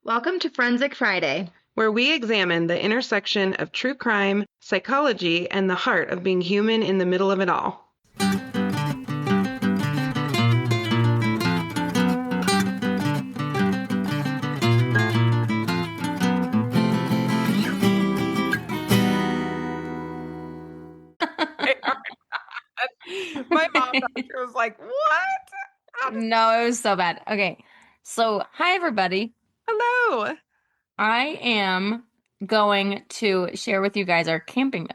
Welcome to Forensic Friday, where we examine the intersection of true crime, psychology, and the heart of being human in the middle of it all. My mom was like, what? No, it was so bad. Okay. So, hi, everybody. Hello. I am going to share with you guys our camping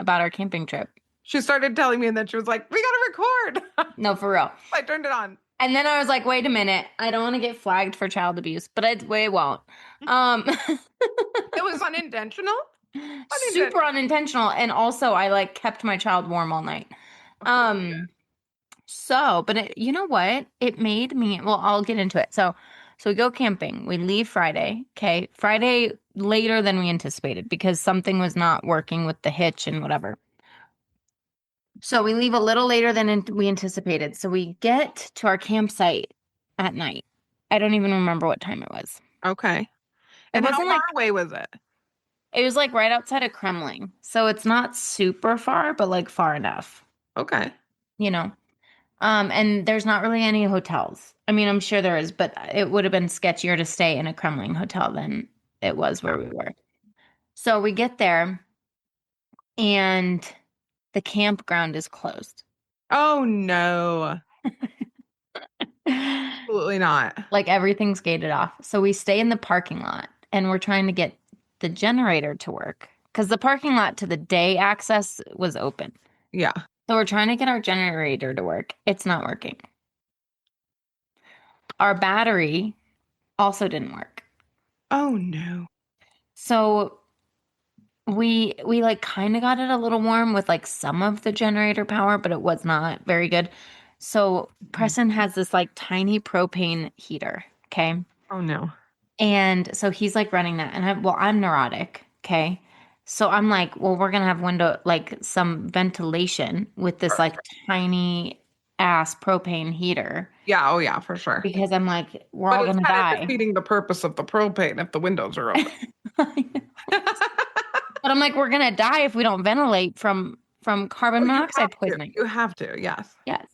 trip. She started telling me and then she was like, we got to record. No, for real. I turned it on. And then I was like, wait a minute. I don't want to get flagged for child abuse, but it won't. It was unintentional? Super unintentional. And also I kept my child warm all night. But you know what? It made me, well, I'll get into it. So we go camping. We leave Friday. Okay. Friday later than we anticipated because something was not working with the hitch and whatever. So we leave a little later than we anticipated. So we get to our campsite at night. I don't even remember what time it was. Okay. And how far away was it? It was right outside of Kremling. So it's not super far, but far enough. Okay. You know? And there's not really any hotels. I mean, I'm sure there is, but it would have been sketchier to stay in a Kremling hotel than it was where we were. So we get there and the campground is closed. Oh, no. Absolutely not. Everything's gated off. So we stay in the parking lot and we're trying to get the generator to work because the parking lot to the day access was open. Yeah. So we're trying to get our generator to work. It's not working. Our battery also didn't work. Oh, no. So we kind of got it a little warm with some of the generator power, but it was not very good. So Preston has this tiny propane heater. Okay. Oh, no. And so he's running that. And I'm neurotic. Okay. So I'm well, we're going to have some ventilation with this tiny ass propane heater. Yeah. Oh, yeah, for sure. Because I'm we're all going to die. It's defeating the purpose of the propane if the windows are open. But I'm we're going to die if we don't ventilate from carbon monoxide poisoning. You have to. Yes. Yes.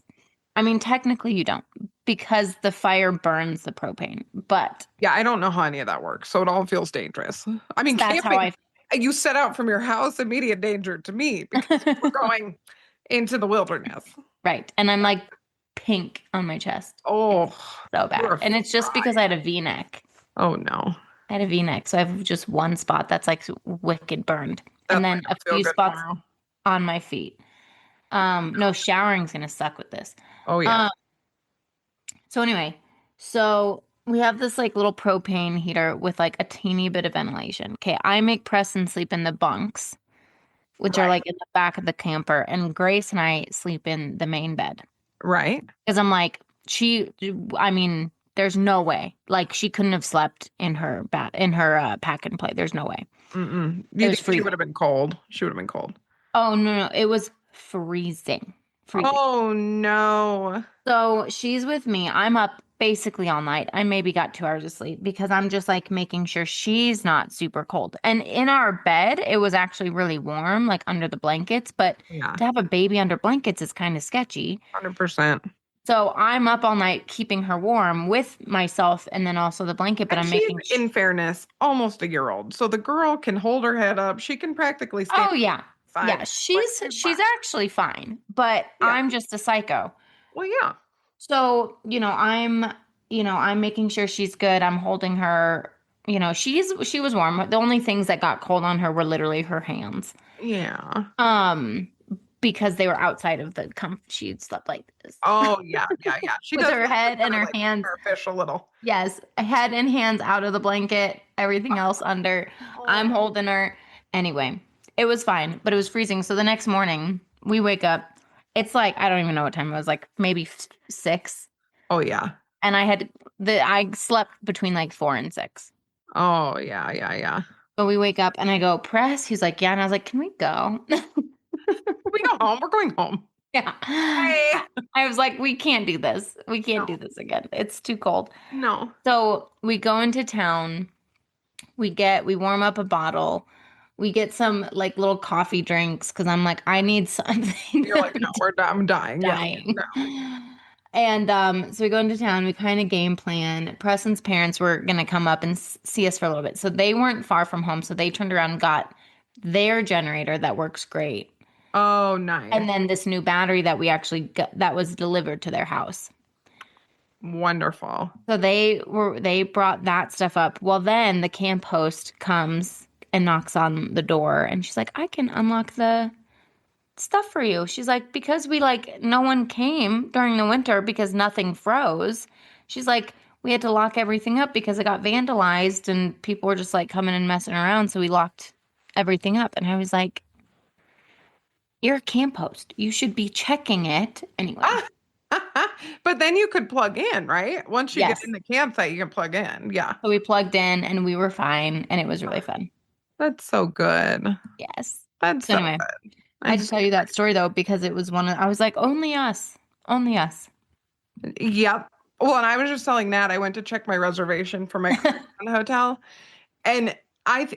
I mean, technically you don't because the fire burns the propane, but. Yeah, I don't know how any of that works. So it all feels dangerous. I mean, that's camping, you set out from your house, immediate danger to me because we're going into the wilderness. Right. And I'm pink on my chest. Oh, it's so bad. And it's just because I had a V-neck. Oh, no. I had a V-neck. So I have just one spot that's wicked burned. And then a few spots on my feet. No, showering's going to suck with this. Oh, yeah. So anyway, so we have this little propane heater with a teeny bit of ventilation. Okay, I make Preston sleep in the bunks, which are in the back of the camper, and Grace and I sleep in the main bed. Right. Because I'm there's no way. She couldn't have slept in her pack and play. There's no way. You think she would have been cold? She would have been cold. Oh, no. It was freezing. Oh, no. So she's with me. I'm up basically all night. I maybe got 2 hours of sleep because I'm just making sure she's not super cold. And in our bed, it was actually really warm, under the blankets. But to have a baby under blankets is kind of sketchy. 100%. So I'm up all night keeping her warm with myself and then also the blanket. But in fairness, almost a year old. So the girl can hold her head up. She can practically stand. Oh, yeah. Yeah, she's actually fine, but I'm just a psycho. Well, yeah. So, I'm making sure she's good. I'm holding her, she was warm. The only things that got cold on her were literally her hands. Yeah. Because they were outside of the she slept like this. Oh, yeah. She with her head and her hands. Her fish a little. Yes, head and hands out of the blanket, everything else under. I'm holding her. Anyway. It was fine, but it was freezing. So the next morning, we wake up. It's I don't even know what time it was, maybe 6. Oh, yeah. And I slept between 4 and 6. Oh, yeah. But we wake up and I go, Press? He's like, yeah. And I was like, can we go? We go home. We're going home. Yeah. Hey. I was like, we can't do this. We can't do this again. It's too cold. No. So we go into town We warm up a bottle. We get some like little coffee drinks because I'm like, I need something. You're like, no, I'm dying. Yeah. Dying. No. And so we go into town. We kind of game plan. Preston's parents were going to come up and see us for a little bit. So they weren't far from home. So they turned around and got their generator that works great. Oh, nice. And then this new battery that we actually got that was delivered to their house. Wonderful. So they brought that stuff up. Well, then the camp host comes and knocks on the door and she's like, I can unlock the stuff for you. She's like, because no one came during the winter because nothing froze. She's like, we had to lock everything up because it got vandalized and people were just like coming and messing around. So we locked everything up. And I was like, you're a camp host. You should be checking it anyway. But then you could plug in, right? Once you Yes. get in the campsite, you can plug in. Yeah. So we plugged in and we were fine and it was really fun. That's so good. Yes. That's So so anyway, good. I had to tell you that story though, because it was I was like, only us. Only us. Yep. Well, and I was just telling Nat, I went to check my reservation for my hotel, and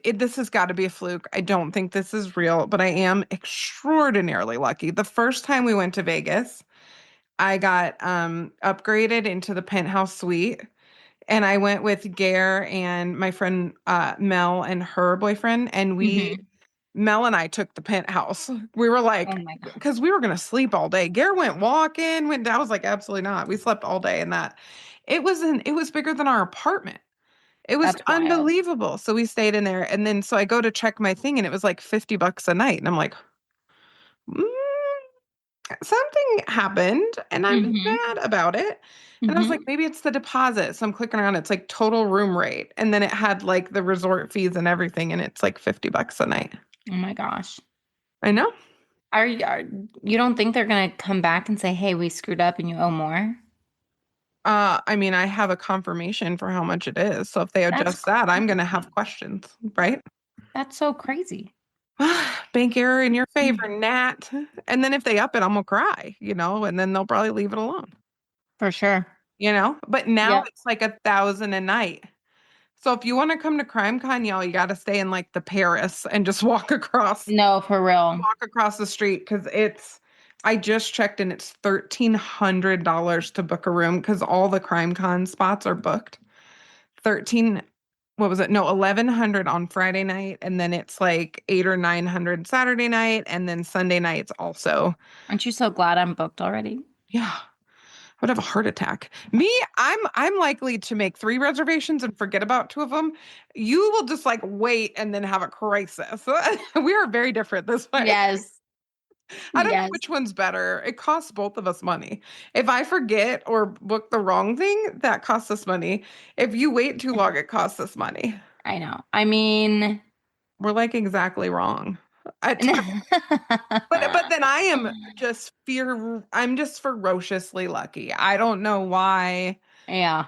this has got to be a fluke. I don't think this is real, but I am extraordinarily lucky. The first time we went to Vegas, I got upgraded into the penthouse suite, and I went with Gare and my friend Mel and her boyfriend, and Mel and I took the penthouse. We were like, Oh my God. because we were going to sleep all day. Gare went walking, went down. I was like, absolutely not. We slept all day in that. It was bigger than our apartment. It was That's wild. unbelievable. So we stayed in there. And then, so I go to check my thing and it was like $50 a night. And I'm like, mm, something happened and I'm mad about it. And I was like, maybe it's the deposit. So I'm clicking around. It's like total room rate. And then it had like the resort fees and everything. And it's like $50 a night. Oh my gosh. I know. You don't think they're going to come back and say, hey, we screwed up and you owe more? I mean, I have a confirmation for how much it is. So if they adjust that, I'm going to have questions, right? That's so crazy. Bank error in your favor, Nat. And then if they up it, I'm going to cry, and then they'll probably leave it alone. For sure. But now it's like $1,000 a night. So if you want to come to CrimeCon, y'all, you got to stay in like the Paris and just walk across. No, for real. Walk across the street because I just checked and it's $1,300 to book a room because all the CrimeCon spots are booked. What was it? No, 1,100 on Friday night, and then it's like 800 or 900 Saturday night, and then Sunday nights also. Aren't you so glad I'm booked already? Yeah. I would have a heart attack. Me, I'm likely to make 3 reservations and forget about 2 of them. You will just like wait and then have a crisis. We are very different this way. Yes. I don't know which one's better. It costs both of us money. If I forget or book the wrong thing, that costs us money. If you wait too long, it costs us money. I know. I mean, we're like exactly wrong. But then I'm just ferociously lucky. I don't know why. Yeah.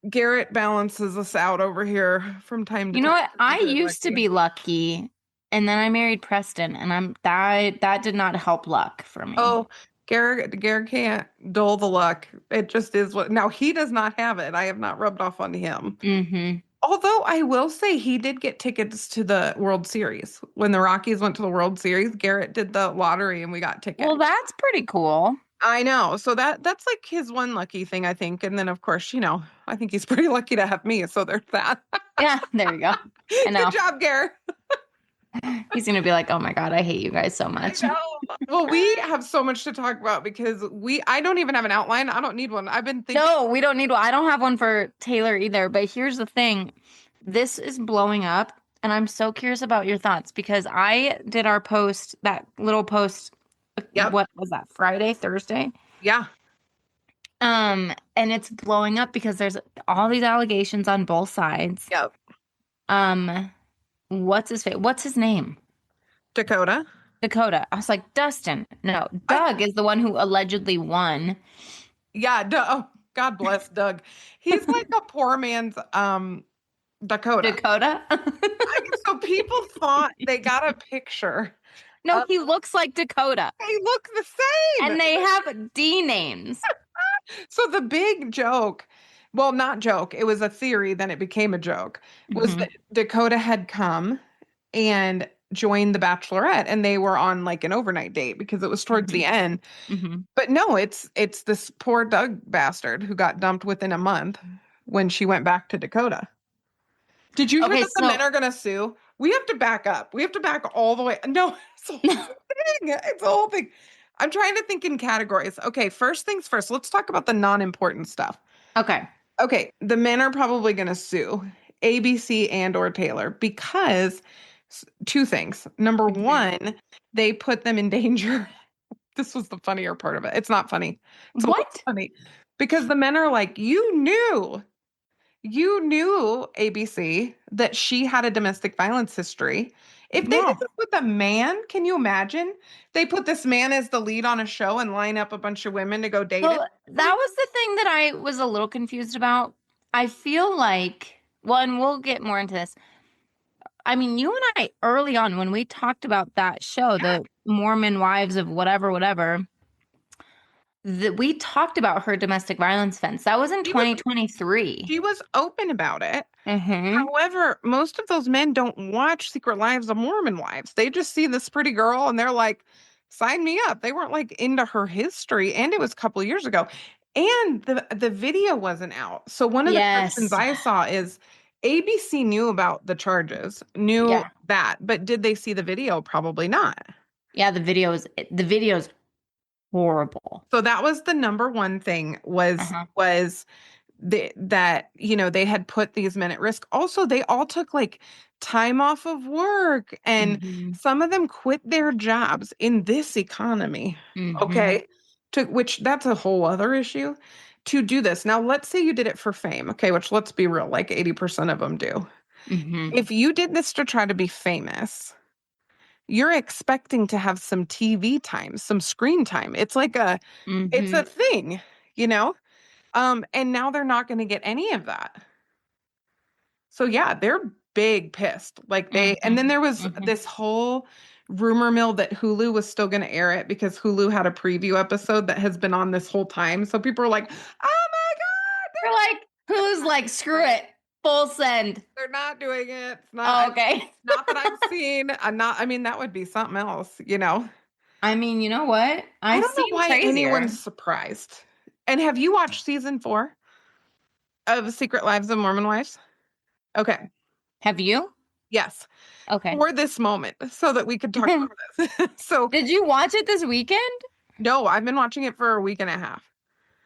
Garrett balances us out over here from time to time. You know what? I used to be lucky. And then I married Preston, and that did not help luck for me. Oh, Garrett can't dull the luck. It just is what. Now he does not have it. I have not rubbed off on him. Although I will say he did get tickets to the World Series when the Rockies went to the World Series. Garrett did the lottery, and we got tickets. Well, that's pretty cool. I know. So that's like his one lucky thing, I think. And then of course, I think he's pretty lucky to have me. So there's that. Yeah, there you go. I know. Good job, Garrett. He's going to be like, oh my God, I hate you guys so much. Well, we have so much to talk about because I don't even have an outline. I don't need one. I've been thinking. No, we don't need one. I don't have one for Taylor either. But here's the thing. This is blowing up. And I'm so curious about your thoughts because I did our post, that little post. Yep. What was that? Friday, Thursday? Yeah. And it's blowing up because there's all these allegations on both sides. Yep. What's his name? Dakota. I was like, Dustin. No, Doug is the one who allegedly won. Yeah. Oh, God bless Doug. He's like a poor man's Dakota. So people thought they got a picture. No, he looks like Dakota. They look the same. And they have D names. So the big joke well, not joke. It was a theory, then it became a joke. Was Mhm. that Dakota had come and joined the Bachelorette, and they were on like an overnight date because it was towards the end. Mhm. But no, it's this poor Doug bastard who got dumped within a month when she went back to Dakota. Did you hear Okay, that the men so are going to sue? We have to back up. We have to back all the way. No, it's a whole thing. It's a whole thing. I'm trying to think in categories. Okay, first things first. Let's talk about the non-important stuff. okay. Okay, the men are probably going to sue ABC and or Taylor because two things. Number Mhm. one, they put them in danger. This was the funnier part of it. It's not funny. It's a little What? funny because the men are like, you knew ABC that she had a domestic violence history. If they did No. this with a man, can you imagine? They put this man as the lead on a show and line up a bunch of women to go date him. Well, that was the thing that I was a little confused about. I feel like, well, and we'll get more into this. I mean, you and I early on when we talked about that show, the Mormon Wives of whatever, that we talked about her domestic violence offense. That was in She was 2023. she was open about it. Mm-hmm. However, most of those men don't watch Secret Lives of Mormon Wives. They just see this pretty girl and they're like, sign me up. They weren't like into her history. And it was a couple of years ago. And the video wasn't out. So one of the questions Yes. I saw is ABC knew about the charges, knew Yeah. that, but did they see the video? Probably not. Yeah, the video's horrible. So that was the number one thing Uh-huh. was that they had put these men at risk. Also, they all took like time off of work and Mm-hmm. some of them quit their jobs in this economy. Mm-hmm. Okay. To which that's a whole other issue to do this. Now, let's say you did it for fame. Okay, which let's be real, like 80% of them do. Mm-hmm. If you did this to try to be famous, you're expecting to have some TV time, some screen time. It's Mm-hmm. a thing, you know? And now they're not going to get any of that. So yeah, they're big pissed. Like and then Mm-hmm. there was Mm-hmm. this whole rumor mill that Hulu was still going to air it because Hulu had a preview episode that has been on this whole time. So people are like, "Oh my You're like, who's like, screw it, full send. they're not doing it. It's not Oh, okay. not that I've seen. I mean that would be something else, you know. I mean, you know what? I I've don't know seen why crazier. anyone's surprised. And have you watched season 4 of Secret Lives of Mormon Wives? Okay. Have you? Yes. Okay. For this moment so that we could talk about this. So, Did you watch it this weekend? no, I've been watching it for a week and a half.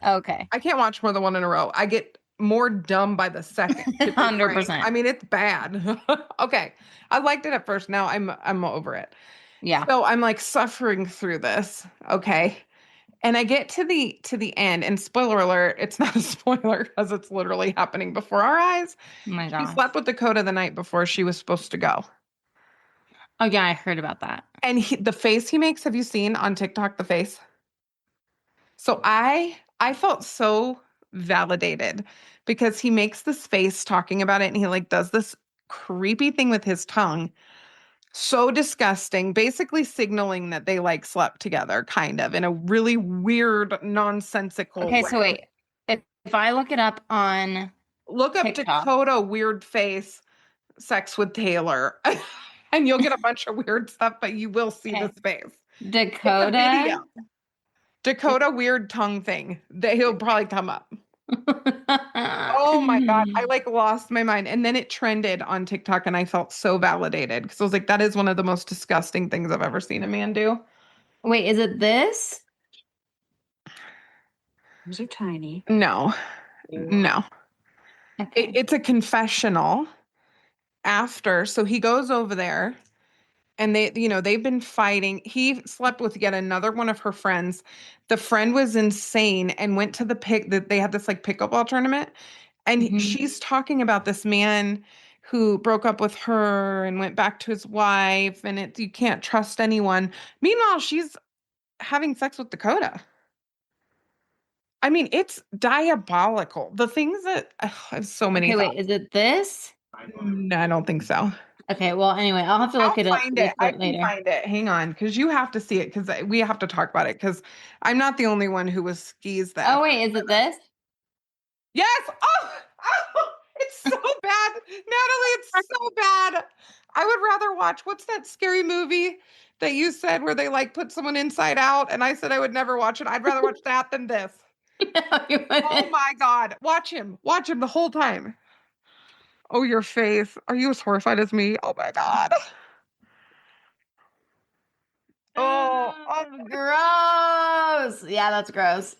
Okay. I can't watch more than one in a row. I get more dumb by the second, to be frank. 100%. I mean, it's bad. Okay. I liked it at first. Now I'm over it. Yeah. So I'm like suffering through this. Okay. And I get to the end, and spoiler alert, it's not a spoiler because it's literally happening before our eyes. Oh my She gosh. slept with Dakota the night before she was supposed to go. Oh yeah, I heard about that. And the face he makes, have you seen on TikTok the face? So I felt so validated because he makes this face talking about it and he like does this creepy thing with his tongue. So disgusting, basically signaling that they like slept together kind of in a really weird nonsensical Okay, way. so wait. If I look it up on Look up TikTok. Dakota weird face sex with Taylor and you'll get a bunch of weird stuff, but you will see Okay. this face. It's a Dakota. video. Dakota weird tongue thing that he'll probably come up. Oh my God. I like lost my mind. And then it trended on TikTok and I felt so validated because I was like, that is one of the most disgusting things I've ever seen a man do. Wait, is it this? Those are tiny. No, no. Okay. It's a confessional after. So he goes over there and they've been fighting. He slept with yet another one of her friends. The friend was insane and went to that they had this like pickleball tournament. And Mhm. she's talking about this man who broke up with her and went back to his wife, and you can't trust anyone. Meanwhile, she's having sex with Dakota. I mean, it's diabolical. The things that I have so many Okay, wait, thoughts. is it this? No, I don't think so. Okay, well, anyway, I'll have to I'll look it up find it. I can later. find it. Hang on, because you have to see it because we have to talk about it because I'm not the only one who was skis that. Oh, wait, is it this? Yes. Oh, it's so bad. Natalie, it's so bad. I would rather watch, what's that scary movie that you said where they like put someone inside out? And I said I would never watch it. I'd rather watch that than this. No, you Oh wouldn't. my God. Watch him the whole time. Oh, your face. Are you as horrified as me? Oh my God. Oh, Gross. Yeah, that's gross.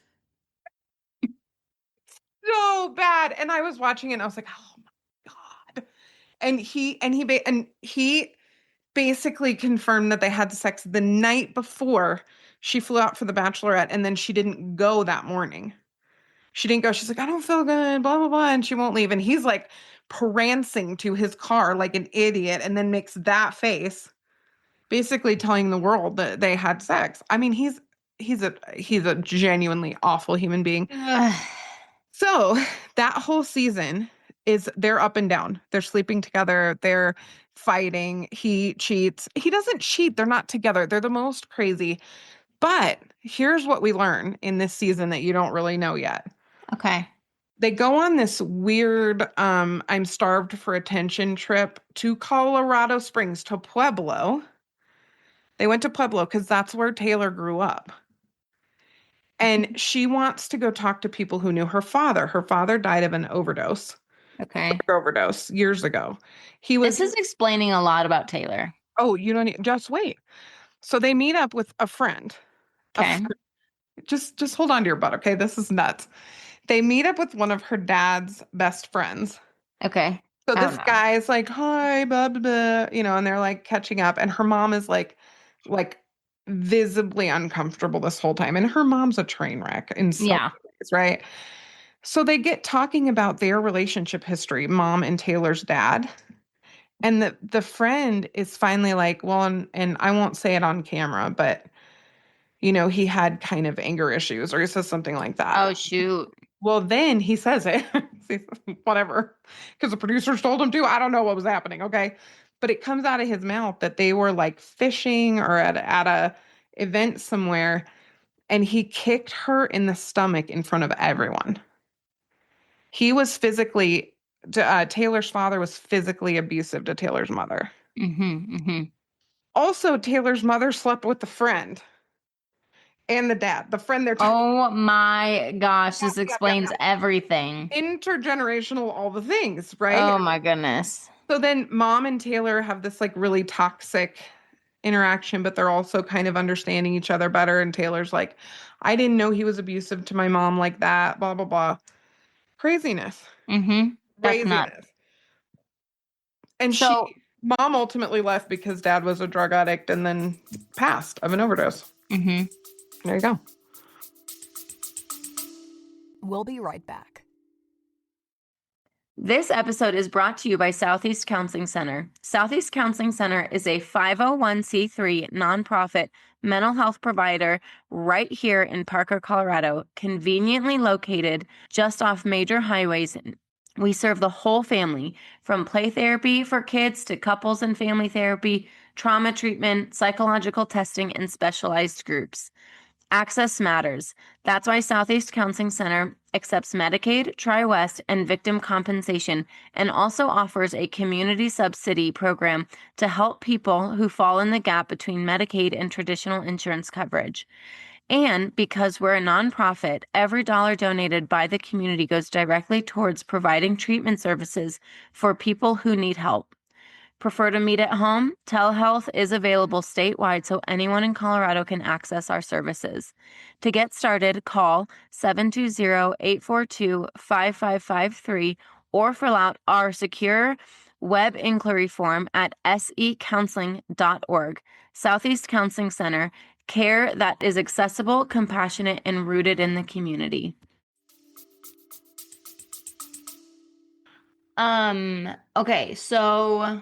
so bad. And I was watching it and I was like, oh my God. And he basically confirmed that they had sex the night before she flew out for the bachelorette, and then she didn't go that morning. She didn't go. She's like, I don't feel good, blah, blah, blah. And she won't leave. And he's like prancing to his car like an idiot and then makes that face, basically telling the world that they had sex. I mean, he's a genuinely awful human being. Ugh. So that whole season is they're up and down. They're sleeping together. They're fighting. He cheats. He doesn't cheat. They're not together. They're the most crazy. But here's what we learn in this season that you don't really know yet. Okay. They go on this weird I'm starved for attention trip to Colorado Springs, to Pueblo. They went to Pueblo because that's where Taylor grew up. And she wants to go talk to people who knew her father. Her father died of an overdose. Okay. Overdose years ago. He was This is explaining a lot about Taylor. Oh, you don't need, just wait. So they meet up with a friend. Okay. Just hold on to your butt, okay? This is nuts. They meet up with one of her dad's best friends. Okay. So I this don't know. guy's like, hi, blah, blah, blah, and they're like catching up. And her mom is like visibly uncomfortable this whole time. And her mom's a train wreck in so Yeah. many ways, right? So they get talking about their relationship history, mom and Taylor's dad. And the friend is finally like, well, and I won't say it on camera, but he had kind of anger issues, or he says something like that. Oh, shoot. Well, then he says it, whatever, because the producers told him to. I don't know what was happening, okay? But it comes out of his mouth that they were like fishing or at a event somewhere, and he kicked her in the stomach in front of everyone. He was Taylor's father was physically abusive to Taylor's mother. Mm-hmm. Mm-hmm. Also, Taylor's mother slept with the friend and the dad. The friend they're Oh my gosh, this yeah. explains everything. Intergenerational, all the things, right? Oh my goodness. So then mom and Taylor have this like really toxic interaction, but they're also kind of understanding each other better. And Taylor's like, I didn't know he was abusive to my mom like that, blah, blah, blah. Craziness. Mm-hmm. That's nuts. Craziness. And So, mom ultimately left because dad was a drug addict and then passed of an overdose. mm-hmm. There you go. We'll be right back. This episode is brought to you by Southeast Counseling Center. Southeast Counseling Center is a 501c3 nonprofit mental health provider right here in Parker, Colorado, conveniently located just off major highways. We serve the whole family, from play therapy for kids to couples and family therapy, trauma treatment, psychological testing, and specialized groups. Access matters. That's why Southeast Counseling Center accepts Medicaid, TriWest, and victim compensation, and also offers a community subsidy program to help people who fall in the gap between Medicaid and traditional insurance coverage. And because we're a nonprofit, every dollar donated by the community goes directly towards providing treatment services for people who need help. Prefer to meet at home? Telehealth is available statewide, so anyone in Colorado can access our services. To get started, call 720-842-5553 or fill out our secure web inquiry form at secounseling.org. Southeast Counseling Center, care that is accessible, compassionate, and rooted in the community. Okay, so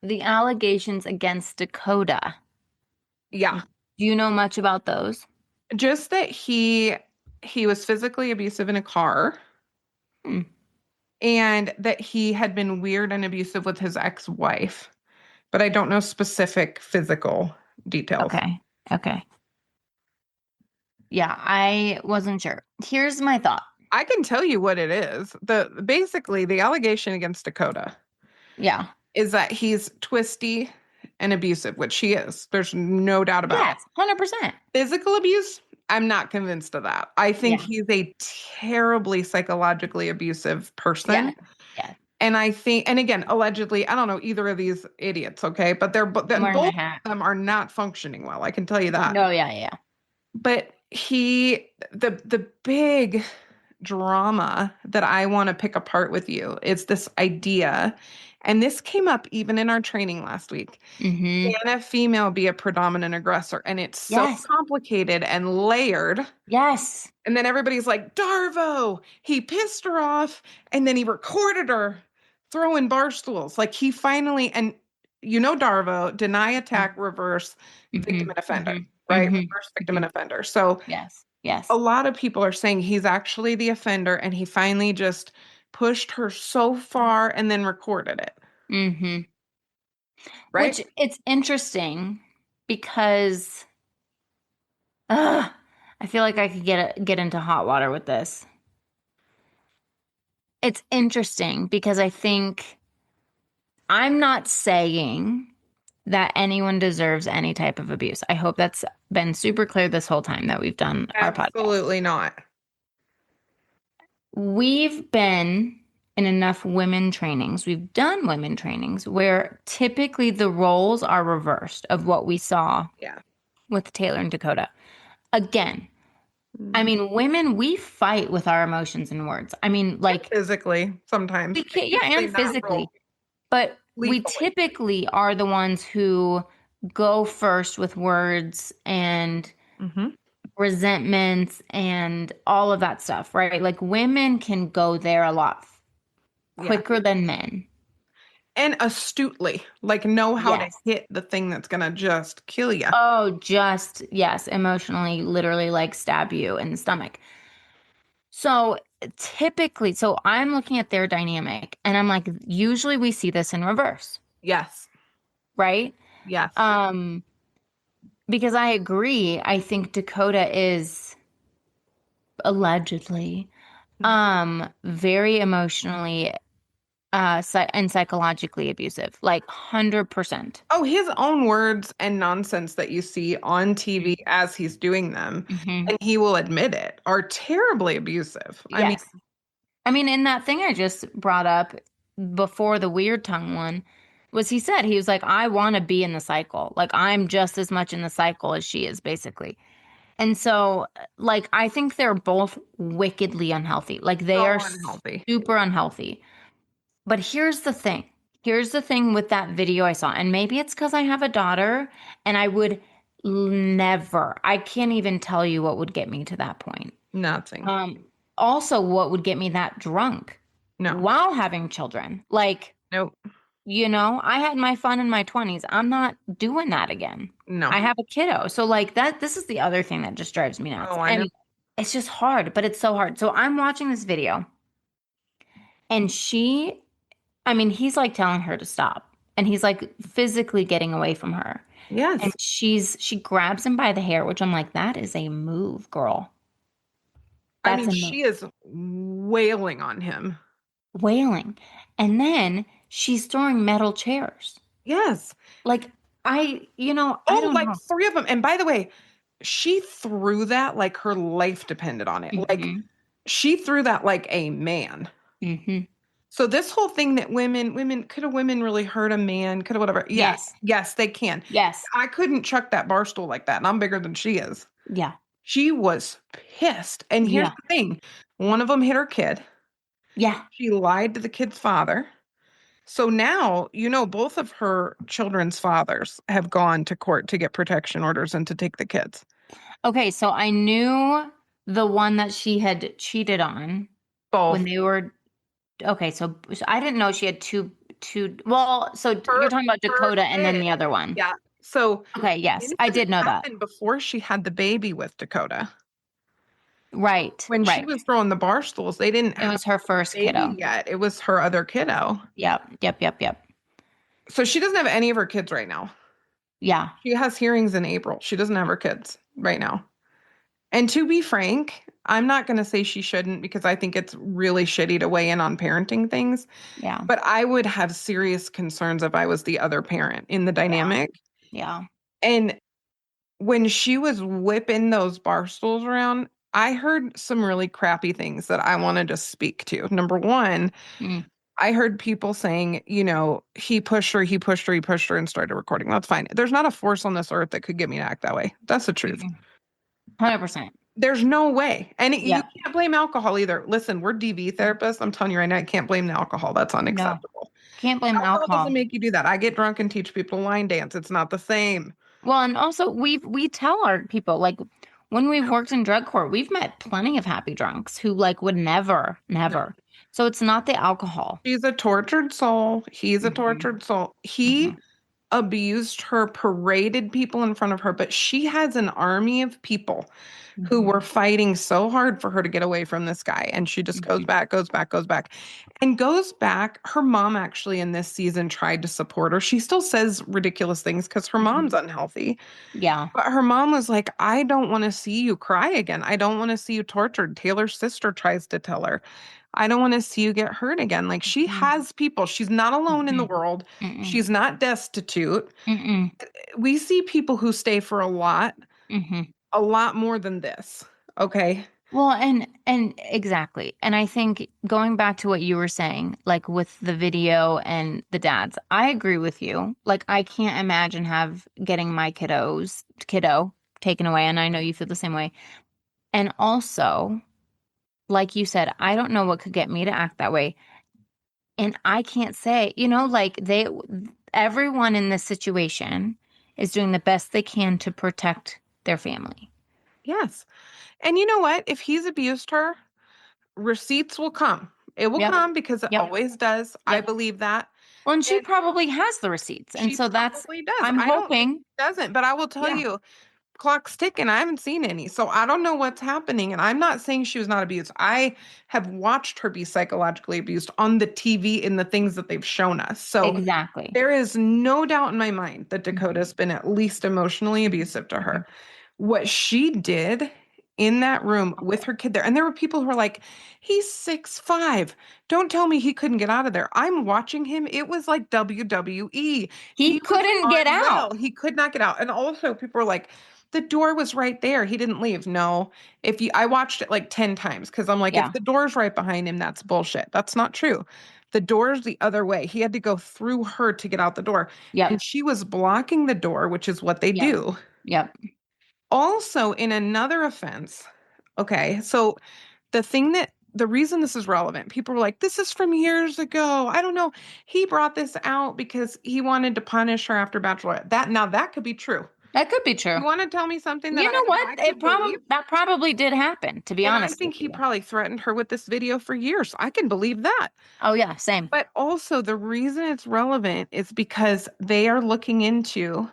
the allegations against Dakota. Yeah. Do you know much about those? Just that he was physically abusive in a car. Hmm. And that he had been weird and abusive with his ex-wife. But I don't know specific physical details. Okay. Yeah, I wasn't sure. Here's my thought. I can tell you what it is. Basically the allegation against Dakota Yeah. is that he's twisty and abusive, which he is. There's no doubt about it. Yes, 100%. Physical abuse, I'm not convinced of that. I think he's a terribly psychologically abusive person. Yeah. And I think, and again, allegedly, I don't know either of these idiots, okay? But both I'm wearing a of hat. them are not functioning well. I can tell you that. No, yeah. But the big drama that I want to pick apart with you is this idea, and this came up even in our training last week. Mm-hmm. Can a female be a predominant aggressor? And it's so Yes. complicated and layered. Yes. And then everybody's like, Darvo, he pissed her off, and then he recorded her throwing bar stools. Like he finally, and Darvo, deny, attack, reverse, victim and offender, right? Reverse victim and offender. So Yes. a lot of people are saying he's actually the offender and he finally just pushed her so far and then recorded it. Mm-hmm. Right? Which it's interesting because I feel like I could get into hot water with this. It's interesting because I think I'm not saying that anyone deserves any type of abuse. I hope that's been super clear this whole time that we've done our podcast. Absolutely not. We've been in enough women trainings. We've done women trainings where typically the roles are reversed of what we saw with Taylor and Dakota. Again, I mean, women, we fight with our emotions and words. I mean, like physically sometimes. And physically. But we typically are the ones who go first with words and resentments and all of that stuff, right? Like women can go there a lot quicker than men. And astutely, like know how to hit the thing that's going to just kill you. Oh, yes, emotionally, literally like stab you in the stomach. So typically, I'm looking at their dynamic and I'm like, usually we see this in reverse. Yes. Right? Yes. Because I agree. I think Dakota is allegedly very emotionally and psychologically abusive, like 100%. Oh, his own words and nonsense that you see on TV as he's doing them, and he will admit it, are terribly abusive. Yes. I mean, in that thing I just brought up before the weird tongue one, he was like, I want to be in the cycle. Like, I'm just as much in the cycle as she is, basically. And so, like, I think they're both wickedly unhealthy. Like, they are unhealthy. Super unhealthy. But here's the thing. Here's the thing with that video I saw. And maybe it's because I have a daughter and I would never, I can't even tell you what would get me to that point. Nothing. Also, what would get me that drunk? No. While having children. Like, nope. I had my fun in my 20s. I'm not doing that again. No. I have a kiddo. So, like, this is the other thing that just drives me nuts. Oh, I know. It's just hard, but it's so hard. So I'm watching this video and he's like telling her to stop and he's like physically getting away from her. Yes. And she grabs him by the hair, which I'm like, that is a move, girl. She is wailing on him. Wailing. And then she's throwing metal chairs. Yes. Like, I don't know. 3 of them. And by the way, she threw that like her life depended on it. Like, she threw that like a man. So this whole thing that could a women really hurt a man? Could have whatever. Yes, they can. Yes. I couldn't chuck that bar stool like that. And I'm bigger than she is. Yeah. She was pissed. And here's the thing. One of them hit her kid. Yeah. She lied to the kid's father. So now, both of her children's fathers have gone to court to get protection orders and to take the kids. Okay, so I knew the one that she had cheated on when they were. Okay, so I didn't know she had two. Well, so you're talking about Dakota and then the other one. Yeah. So okay, yes, I did know that. Before she had the baby with Dakota. Right. When she was throwing the bar stools, they didn't. It was her first kiddo yet. It was her other kiddo. Yep. So she doesn't have any of her kids right now. Yeah. She has hearings in April. She doesn't have her kids right now. And to be frank, I'm not going to say she shouldn't because I think it's really shitty to weigh in on parenting things. Yeah. But I would have serious concerns if I was the other parent in the dynamic. Yeah. And when she was whipping those bar stools around, I heard some really crappy things that I wanted to speak to. Number one, Mm. I heard people saying, he pushed her, and started recording. That's fine. There's not a force on this earth that could get me to act that way. That's the truth. 100%. There's no way. And you Yeah. can't blame alcohol either. Listen, we're DV therapists. I'm telling you right now, I can't blame the alcohol. That's unacceptable. Can't blame Alcohol alcohol. doesn't make you do that. I get drunk and teach people to line dance. It's not the same. Well, and also we tell our people, like, when we've worked in drug court, we've met plenty of happy drunks who like would never. So it's not the alcohol. She's a tortured soul. He's a Mhm. tortured soul. He abused her, paraded people in front of her, but she has an army of people who were fighting so hard for her to get away from this guy. And she just goes back. And goes back. Her mom actually in this season tried to support her. She still says ridiculous things because her mom's unhealthy. Yeah. But her mom was like, I don't want to see you cry again. I don't want to see you tortured. Taylor's sister tries to tell her, I don't want to see you get hurt again. Like she has people. She's not alone in the world. Mm-mm. She's not destitute. Mm-mm. We see people who stay for Mm-hmm. a lot more than this. Okay. Well, and exactly. And I think going back to what you were saying, like with the video and the dads, I agree with you. Like I can't imagine getting my kiddo taken away, and I know you feel the same way. And also, like you said, I don't know what could get me to act that way. And I can't say, like everyone in this situation is doing the best they can to protect their family. Yes. And you know what? If he's abused her, receipts will come. It will come because it always does. I believe that. Well, and she probably has the receipts. And She so probably does. I'm I don't think hoping. she doesn't, but I will tell you, clock's ticking. I haven't seen any. So I don't know what's happening. And I'm not saying she was not abused. I have watched her be psychologically abused on the TV in the things that they've shown us. So Exactly. there is no doubt in my mind that Dakota's been at least emotionally abusive to her. What she did in that room with her kid there, and there were people who were like, he's 6'5". Don't tell me he couldn't get out of there. I'm watching him. It was like WWE. He was couldn't get out. He could not get out. And also people were like, the door was right there. He didn't leave. No. I watched it like 10 times because I'm like, if the door's right behind him, that's bullshit. That's not true. The door's the other way. He had to go through her to get out the door. Yep. And she was blocking the door, which is what they do. Yep. Also, in another offense, okay, so the reason this is relevant, people were like, this is from years ago. I don't know. He brought this out because he wanted to punish her after Bachelorette. That could be true. That could be true. You want to tell me something that You know what? believe? That probably did happen, to be honest. I think he probably threatened her with this video for years. I can believe that. Oh, yeah, same. But also the reason it's relevant is because they are looking into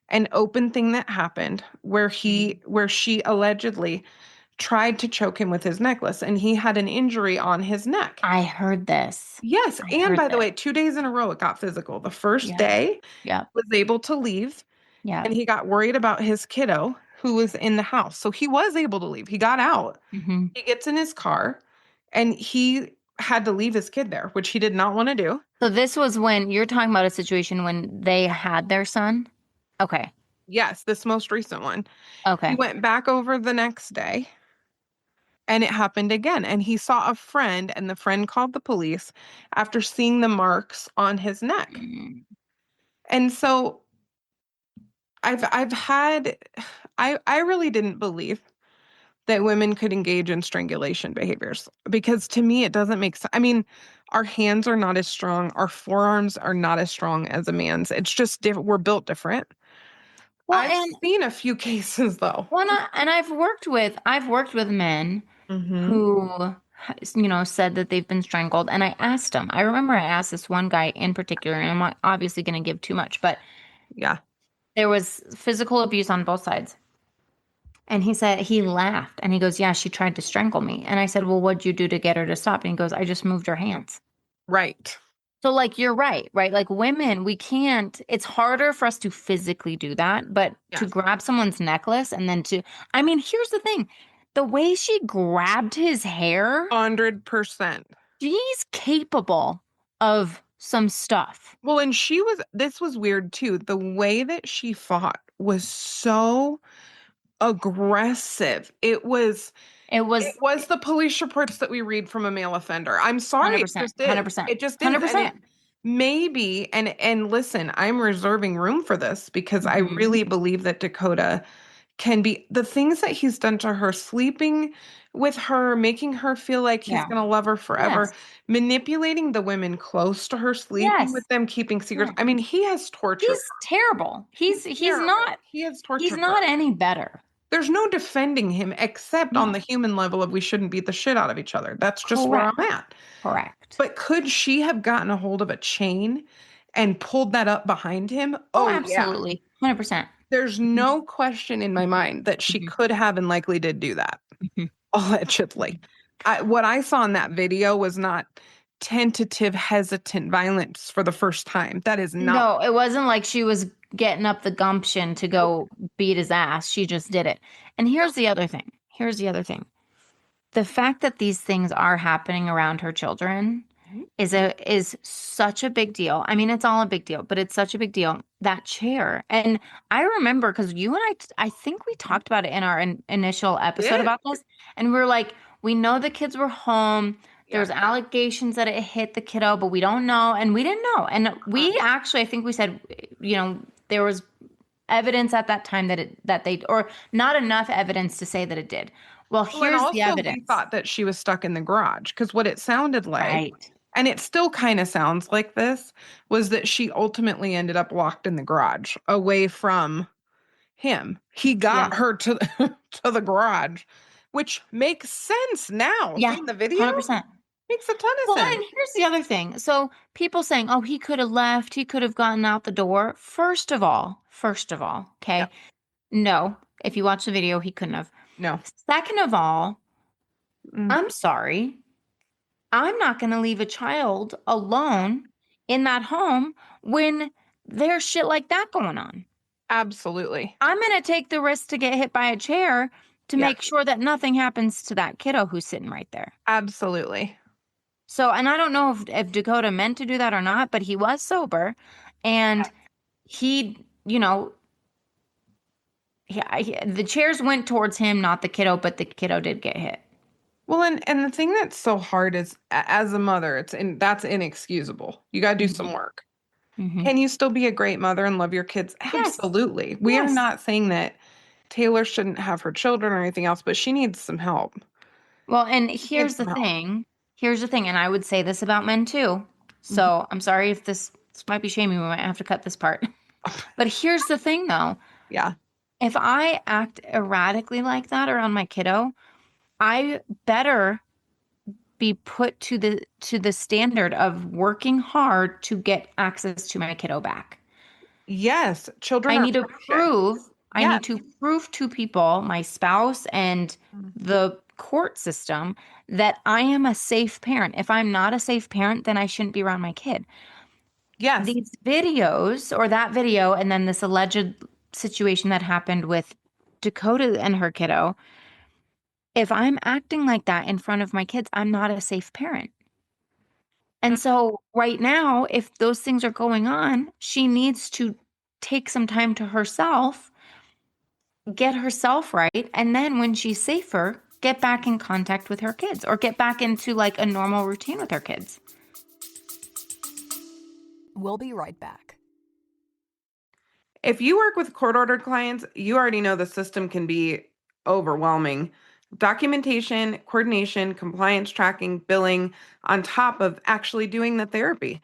an open thing that happened where she allegedly tried to choke him with his necklace and he had an injury on his neck. I heard this. Yes. And by the way, 2 days in a row, it got physical. The first day was able to leave and he got worried about his kiddo who was in the house. So he was able to leave. He got out. Mm-hmm. He gets in his car and he had to leave his kid there, which he did not want to do. So this was when you're talking about a situation when they had their son? Okay. Yes, this most recent one. Okay. He went back over the next day and it happened again. And he saw a friend and the friend called the police after seeing the marks on his neck. And so I really didn't believe that women could engage in strangulation behaviors because to me, it doesn't make sense. I mean, our hands are not as strong. Our forearms are not as strong as a man's. It's just different. We're built different. Well, I've seen a few cases though. Well, and I've worked with men who, said that they've been strangled. And I asked them. I remember I asked this one guy in particular, and I'm not obviously going to give too much, but there was physical abuse on both sides. And he said he laughed and he goes, "Yeah, she tried to strangle me." And I said, "Well, what'd you do to get her to stop?" And he goes, "I just moved her hands." Right. So like you're right? Like women, we can't, it's harder for us to physically do that, but to Yes. grab someone's necklace and then I mean, here's the thing. The way she grabbed his hair, 100%. she's capable of some stuff. Well, and this was weird too. The way that she fought was so aggressive. It It was was the police reports that we read from a male offender. I'm sorry, it 100%, just is. 100%, It just is. And it 100%. maybe, and listen, I'm reserving room for this because I Mhm. really believe that Dakota can be the things that he's done to her, sleeping with her, making her feel like he's Yeah. going to love her forever, Yes. manipulating the women close to her, sleeping with Yes. them, keeping secrets. Yes. I mean, he has tortured He's terrible. He's terrible. not He has he's tortured her. not any better. There's no defending him except on No. the human level of we shouldn't beat the shit out of each other. That's just where Correct. I'm at. Correct. But could she have gotten a hold of a chain and pulled that up behind him? Oh, Oh, yeah. absolutely. 100%. There's no question in my mind that she Mhm. could have and likely did do that, Mhm. allegedly. What I saw in that video was not tentative, hesitant violence for the first time. That is not. No, it wasn't like she was getting up the gumption to go beat his ass. She just did it. And here's the other thing. Here's the other thing. The fact that these things are happening around her children Mhm. is such a big deal. I mean, it's all a big deal, but it's such a big deal. That chair. And I remember because you and I think we talked about it in our initial episode Did. about this. And we're like, we know the kids were home. There's Yeah. allegations that it hit the kiddo, but we don't know. And we didn't know. And we actually, I think we said, there was evidence at that time that they, or not enough evidence to say that it did. Well, Well, and here's the also we evidence. thought that she was stuck in the garage because what it sounded like, Right. and it still kind of sounds like this, was that she ultimately ended up locked in the garage away from him. He got Yeah. her to to the garage, which makes sense now. Yeah. Seeing the video 100%. makes a ton of Well, sense. and here's the other thing. So people saying, oh, he could have left, he could have gotten out the door. First of all, okay. Yep. No, if you watch the video, he couldn't have. No. Second of all, Mm. I'm sorry. I'm not going to leave a child alone in that home when there's shit like that going on. Absolutely. I'm going to take the risk to get hit by a chair to Yeah. make sure that nothing happens to that kiddo who's sitting right there. Absolutely. So, and I don't know if Dakota meant to do that or not, but he was sober and he, the chairs went towards him, not the kiddo, but the kiddo did get hit. Well, and the thing that's so hard is as a mother, that's inexcusable. You got to do Mhm. some work. Mhm. Can you still be a great mother and love your kids? Yes. Absolutely. We are Yes. not saying that Taylor shouldn't have her children or anything else, but she needs some help. Well, and She needs here's the some help. thing. Here's the thing, and I would say this about men too. So I'm sorry if this might be shaming. We might have to cut this part. But here's the thing, though. Yeah. If I act erratically like that around my kiddo, I better be put to the standard of working hard to get access to my kiddo back. Yes. Children I are need to precious. prove I Yes. need to prove to people, my spouse and the court system, that I am a safe parent. If I'm not a safe parent, then I shouldn't be around my kid. Yes. These videos or that video and then this alleged situation that happened with Dakota and her kiddo, if I'm acting like that in front of my kids, I'm not a safe parent. And so right now, if those things are going on, she needs to take some time to herself, get herself right, and then when she's safer, get back in contact with her kids or get back into like a normal routine with her kids. We'll be right back. If you work with court-ordered clients, you already know the system can be overwhelming. Documentation, coordination, compliance tracking, billing, on top of actually doing the therapy.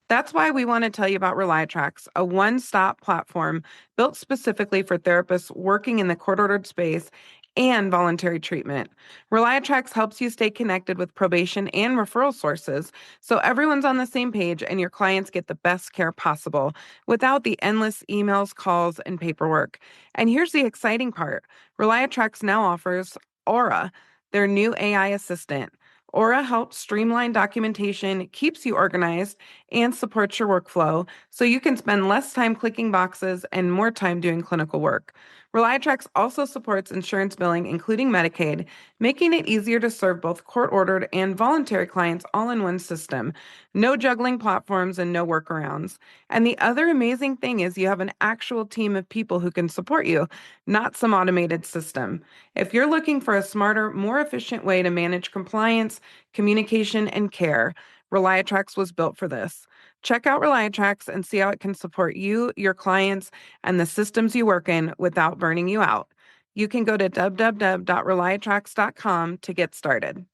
That's why we want to tell you about Reliatrax, a one-stop platform built specifically for therapists working in the court-ordered space and voluntary treatment. Reliatrax helps you stay connected with probation and referral sources so everyone's on the same page and your clients get the best care possible without the endless emails, calls, and paperwork. And here's the exciting part. Reliatrax now offers Aura, their new AI assistant. Aura helps streamline documentation, keeps you organized, and supports your workflow so you can spend less time clicking boxes and more time doing clinical work. Reliatrax also supports insurance billing, including Medicaid, making it easier to serve both court-ordered and voluntary clients all in one system. No juggling platforms and no workarounds. And the other amazing thing is you have an actual team of people who can support you, not some automated system. If you're looking for a smarter, more efficient way to manage compliance, communication, and care, Reliatrax was built for this. Check out Reliatrax and see how it can support you, your clients, and the systems you work in without burning you out. You can go to www.reliatrax.com to get started.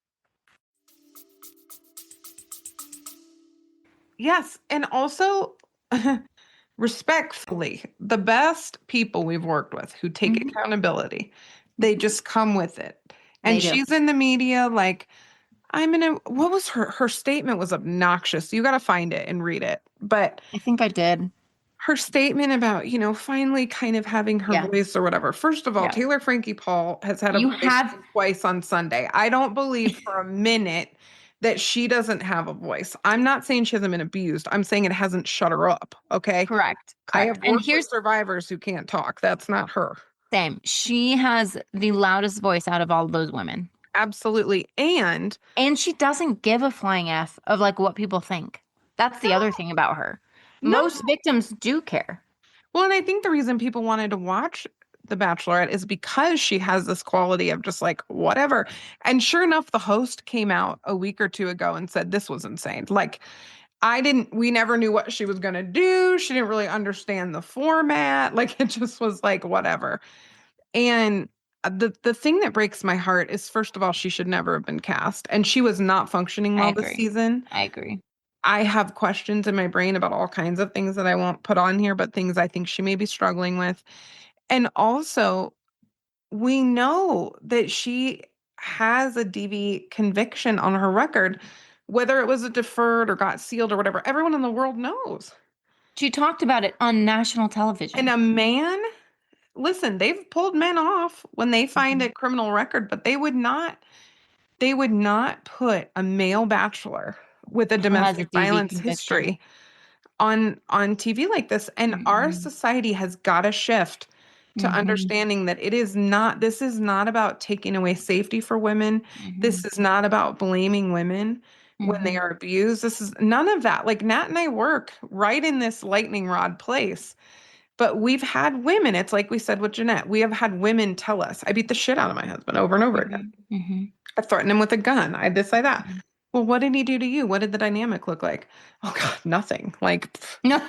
Yes, and also respectfully, the best people we've worked with who take accountability, they just come with it. And she's in the media like, what was her statement was obnoxious. You got to find it and read it. But I think I did. Her statement about, finally kind of having her voice or whatever. First of all, Taylor Frankie Paul has had a voice twice on Sunday. I don't believe for a minute that she doesn't have a voice. I'm not saying she hasn't been abused. I'm saying it hasn't shut her up. Okay. Correct. I have worked with survivors who can't talk. That's not her. Same. She has the loudest voice out of all those women. Absolutely. And she doesn't give a flying F of like what people think. That's the other thing about her. Most victims do care. Well, and I think the reason people wanted to watch The Bachelorette is because she has this quality of just like, whatever. And sure enough, the host came out a week or two ago and said, this was insane. Like, we never knew what she was going to do. She didn't really understand the format. Like, it just was like, whatever. And the thing that breaks my heart is, first of all, she should never have been cast. And she was not functioning well this season. I agree. I have questions in my brain about all kinds of things that I won't put on here, but things I think she may be struggling with. And also, we know that she has a DV conviction on her record, whether it was a deferred or got sealed or whatever. Everyone in the world knows. She talked about it on national television. And a man, listen, they've pulled men off when they find a criminal record, but they would not put a male bachelor with a domestic violence history on TV like this. And our society has got to shift to understanding that this is not about taking away safety for women. This is not about blaming women when they are abused. This is none of that. Like, Nat and I work right in this lightning rod place. But we've had women, it's like we said with Jeanette, we have had women tell us, I beat the shit out of my husband over and over again. I threatened him with a gun. I this, I that. Well, what did he do to you? What did the dynamic look like? Oh God, nothing. Like, no.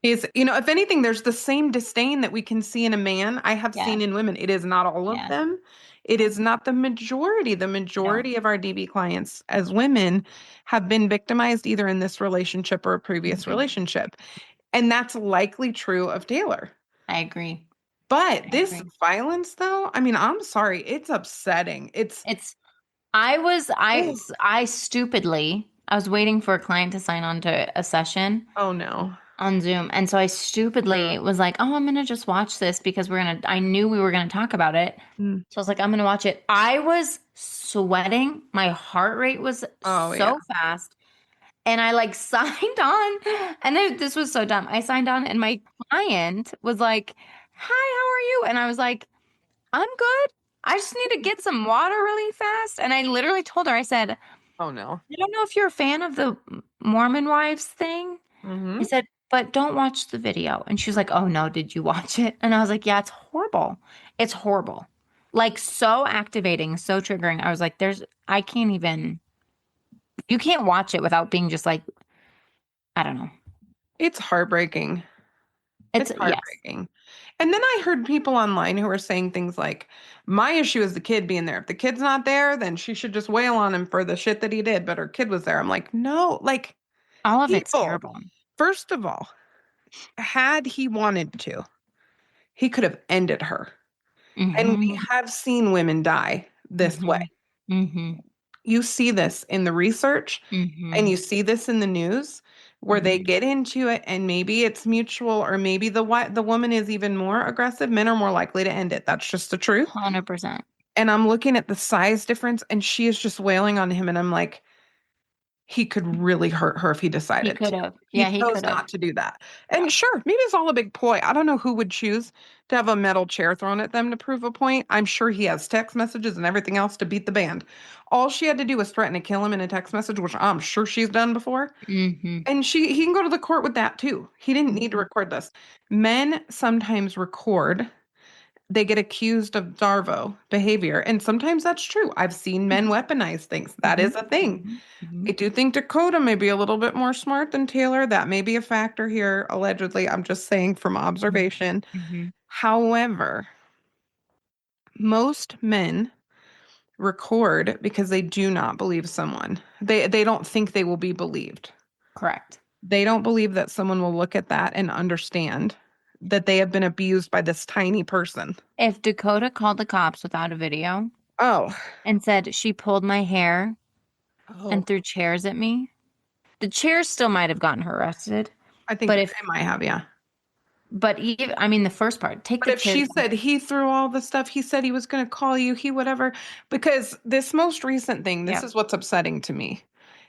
He's, if anything, there's the same disdain that we can see in a man. I have seen in women. It is not all of them. It is not the majority. The majority of our DV clients as women have been victimized either in this relationship or a previous relationship. And that's likely true of Taylor. I agree. But this violence, though, I mean, I'm sorry. It's upsetting. I stupidly, I was waiting for a client to sign on to a session. Oh, no. On Zoom. And so I stupidly was like, oh, I'm going to just watch this because I knew we were going to talk about it. So I was like, I'm going to watch it. I was sweating. My heart rate was so fast. And I like signed on. And then this was so dumb. I signed on and my client was like, hi, how are you? And I was like, I'm good. I just need to get some water really fast. And I literally told her, I said, oh no, I don't know if you're a fan of the Mormon wives thing. I said, but don't watch the video. And she was like, oh no, did you watch it? And I was like, yeah, it's horrible. It's horrible. Like, so activating, so triggering. I was like, you can't watch it without being just like, I don't know. It's heartbreaking. It's heartbreaking. Yes. And then I heard people online who were saying things like, my issue is the kid being there. If the kid's not there, then she should just wail on him for the shit that he did. But her kid was there. I'm like, no, like, all of it's terrible. First of all, had he wanted to, he could have ended her. And we have seen women die this way. You see this in the research and you see this in the news where they get into it and maybe it's mutual or maybe the woman is even more aggressive. Men are more likely to end it. That's just the truth. 100%. And I'm looking at the size difference, and she is just wailing on him. And I'm like, he could really hurt her if he He decided could to. have. He Yeah, he chose could have. not to do that. And sure, maybe it's all a big ploy. I don't know who would choose to have a metal chair thrown at them to prove a point. I'm sure he has text messages and everything else to beat the band. All she had to do was threaten to kill him in a text message, which I'm sure she's done before. Mm-hmm. And he can go to the court with that too. He didn't need to record this. Men sometimes record. They get accused of Darvo behavior, and sometimes that's true. I've seen men weaponize things. That is a thing. Mm-hmm. I do think Dakota may be a little bit more smart than Taylor. That may be a factor here, allegedly. I'm just saying from observation. Mm-hmm. However, most men record because they do not believe someone. They don't think they will be believed. Correct. They don't believe that someone will look at that and understand that they have been abused by this tiny person. If Dakota called the cops without a video Oh. and said she pulled my hair Oh. and threw chairs at me, the chairs still might have gotten her arrested. I think But they if- might have, yeah. But even, I mean, the first part, take But the if she chairs. said he threw all the stuff, he said he was going to call you, he whatever, because this most recent thing, this Yep. is what's upsetting to me.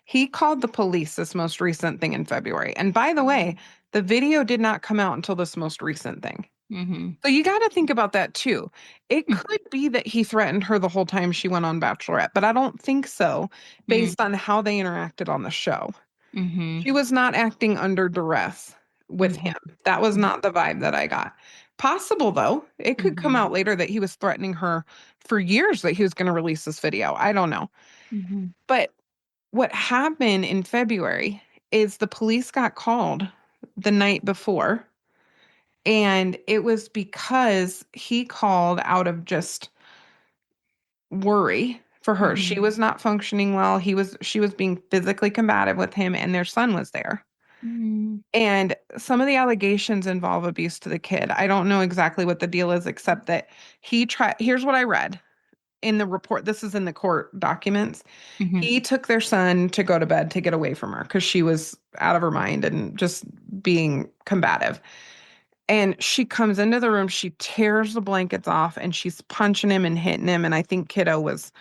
He called the police this most recent thing in February. And by the way, the video did not come out until this most recent thing. Mm-hmm. So you got to think about that too. It could be that he threatened her the whole time she went on Bachelorette, but I don't think so based on how they interacted on the show. Mm-hmm. She was not acting under duress with him. That was not the vibe that I got. Possible though. It could come out later that he was threatening her for years that he was going to release this video. I don't know. Mm-hmm. But what happened in February is the police got called the night before. And it was because he called out of just worry for her. Mhm. She was not functioning well. She was being physically combative with him, and their son was there. Mm-hmm. And some of the allegations involve abuse to the kid. I don't know exactly what the deal is, except that here's what I read in the report. This is in the court documents. Mm-hmm. He took their son to go to bed to get away from her because she was out of her mind and just being combative. And she comes into the room, she tears the blankets off, and she's punching him and hitting him. And I think kiddo was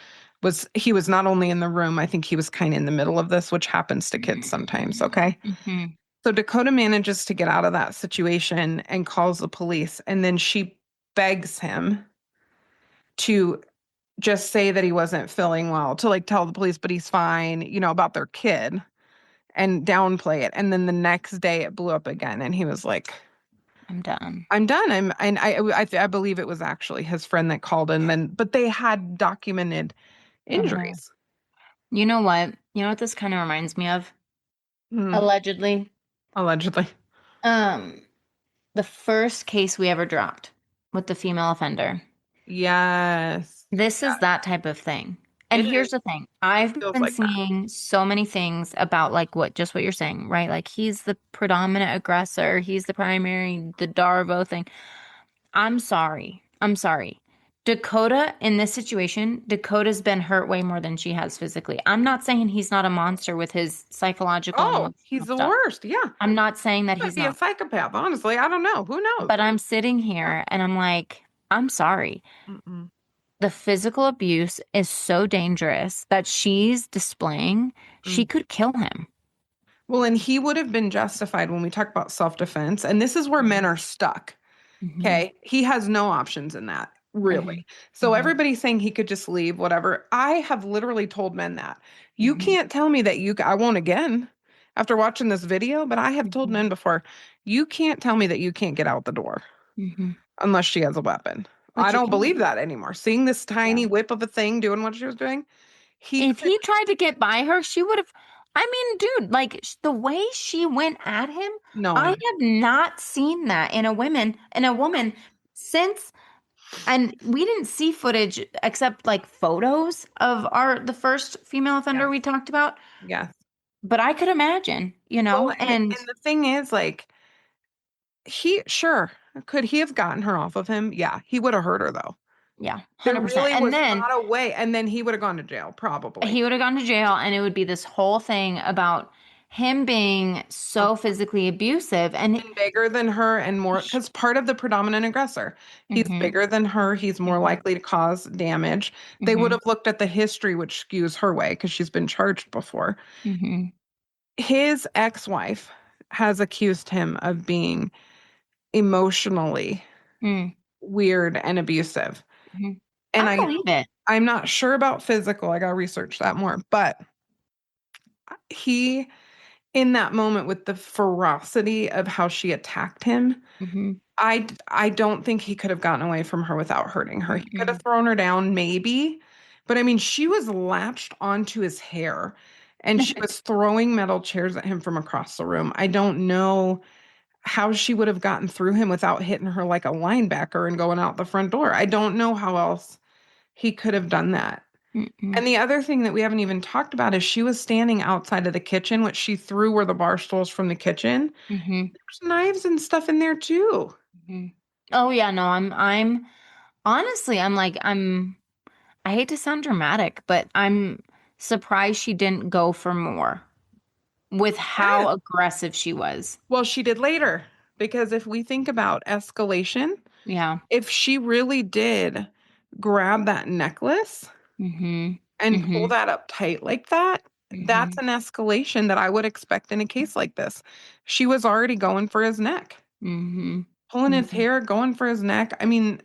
he was not only in the room, I think he was kind of in the middle of this, which happens to kids sometimes. Okay. Mm-hmm. So Dakota manages to get out of that situation and calls the police. And then she begs him to just say that he wasn't feeling well, to like tell the police, but he's fine, about their kid, and downplay it. And then the next day it blew up again. And he was like, I'm done. I'm done. I believe it was actually his friend that called in, but they had documented injuries. You know what? You know what this kind of reminds me of? Allegedly. Allegedly. The first case we ever dropped with the female offender. Yes. This is that type of thing. And here's the thing. I've been like that. seeing so many things about like what you're saying, right? Like he's the predominant aggressor, he's the primary, the Darvo thing. I'm sorry. Dakota, in this situation, Dakota's been hurt way more than she has physically. I'm not saying he's not a monster with his psychological and Oh, emotional he's the stuff. worst. Yeah. I'm not saying that Might he's be not. a psychopath. Honestly, I don't know. Who knows? But I'm sitting here and I'm like, I'm sorry. Mm-mm. The physical abuse is so dangerous that she's displaying. She could kill him. Well, and he would have been justified when we talk about self-defense. And this is where men are stuck. Okay. He has no options in that, really. So everybody's saying he could just leave, whatever. I have literally told men that. You can't tell me that I won't again after watching this video, but I have told men before, you can't tell me that you can't get out the door unless she has a weapon. I don't believe that anymore. Seeing this tiny whip of a thing doing what she was doing. If he tried to get by her, she would have. I mean, dude, like the way she went at him, I have not seen that in a woman since. And we didn't see footage except like photos of the first female offender we talked about. Yeah. But I could imagine, Well, and the thing is, like, could he have gotten her off of him? Yeah, he would have hurt her though. Yeah, 100%. There really and was then not a way, and then he would have gone to jail, probably. he would have gone to jail, and it would be this whole thing about him being so physically abusive and bigger than her and more, because part of the predominant aggressor, he's bigger than her. He's more likely to cause damage. They would have looked at the history, which skews her way because she's been charged before. His ex-wife has accused him of being emotionally weird and abusive. And I believe it. I'm not sure about physical. I got to research that more. But he, in that moment with the ferocity of how she attacked him, I don't think he could have gotten away from her without hurting her. He could have thrown her down, maybe. But I mean, she was latched onto his hair and she was throwing metal chairs at him from across the room. I don't know how she would have gotten through him without hitting her like a linebacker and going out the front door. I don't know how else he could have done that. And the other thing that we haven't even talked about is she was standing outside of the kitchen, which she threw were the bar stools from the kitchen. There's knives and stuff in there too. Oh yeah, no, I'm honestly, I hate to sound dramatic, but I'm surprised she didn't go for more with how aggressive she was. Well, she did later, because if we think about escalation, Yeah. if she really did grab that necklace and pull that up tight like that, that's an escalation that I would expect in a case like this. She was already going for his neck, pulling his hair, going for his neck. I mean,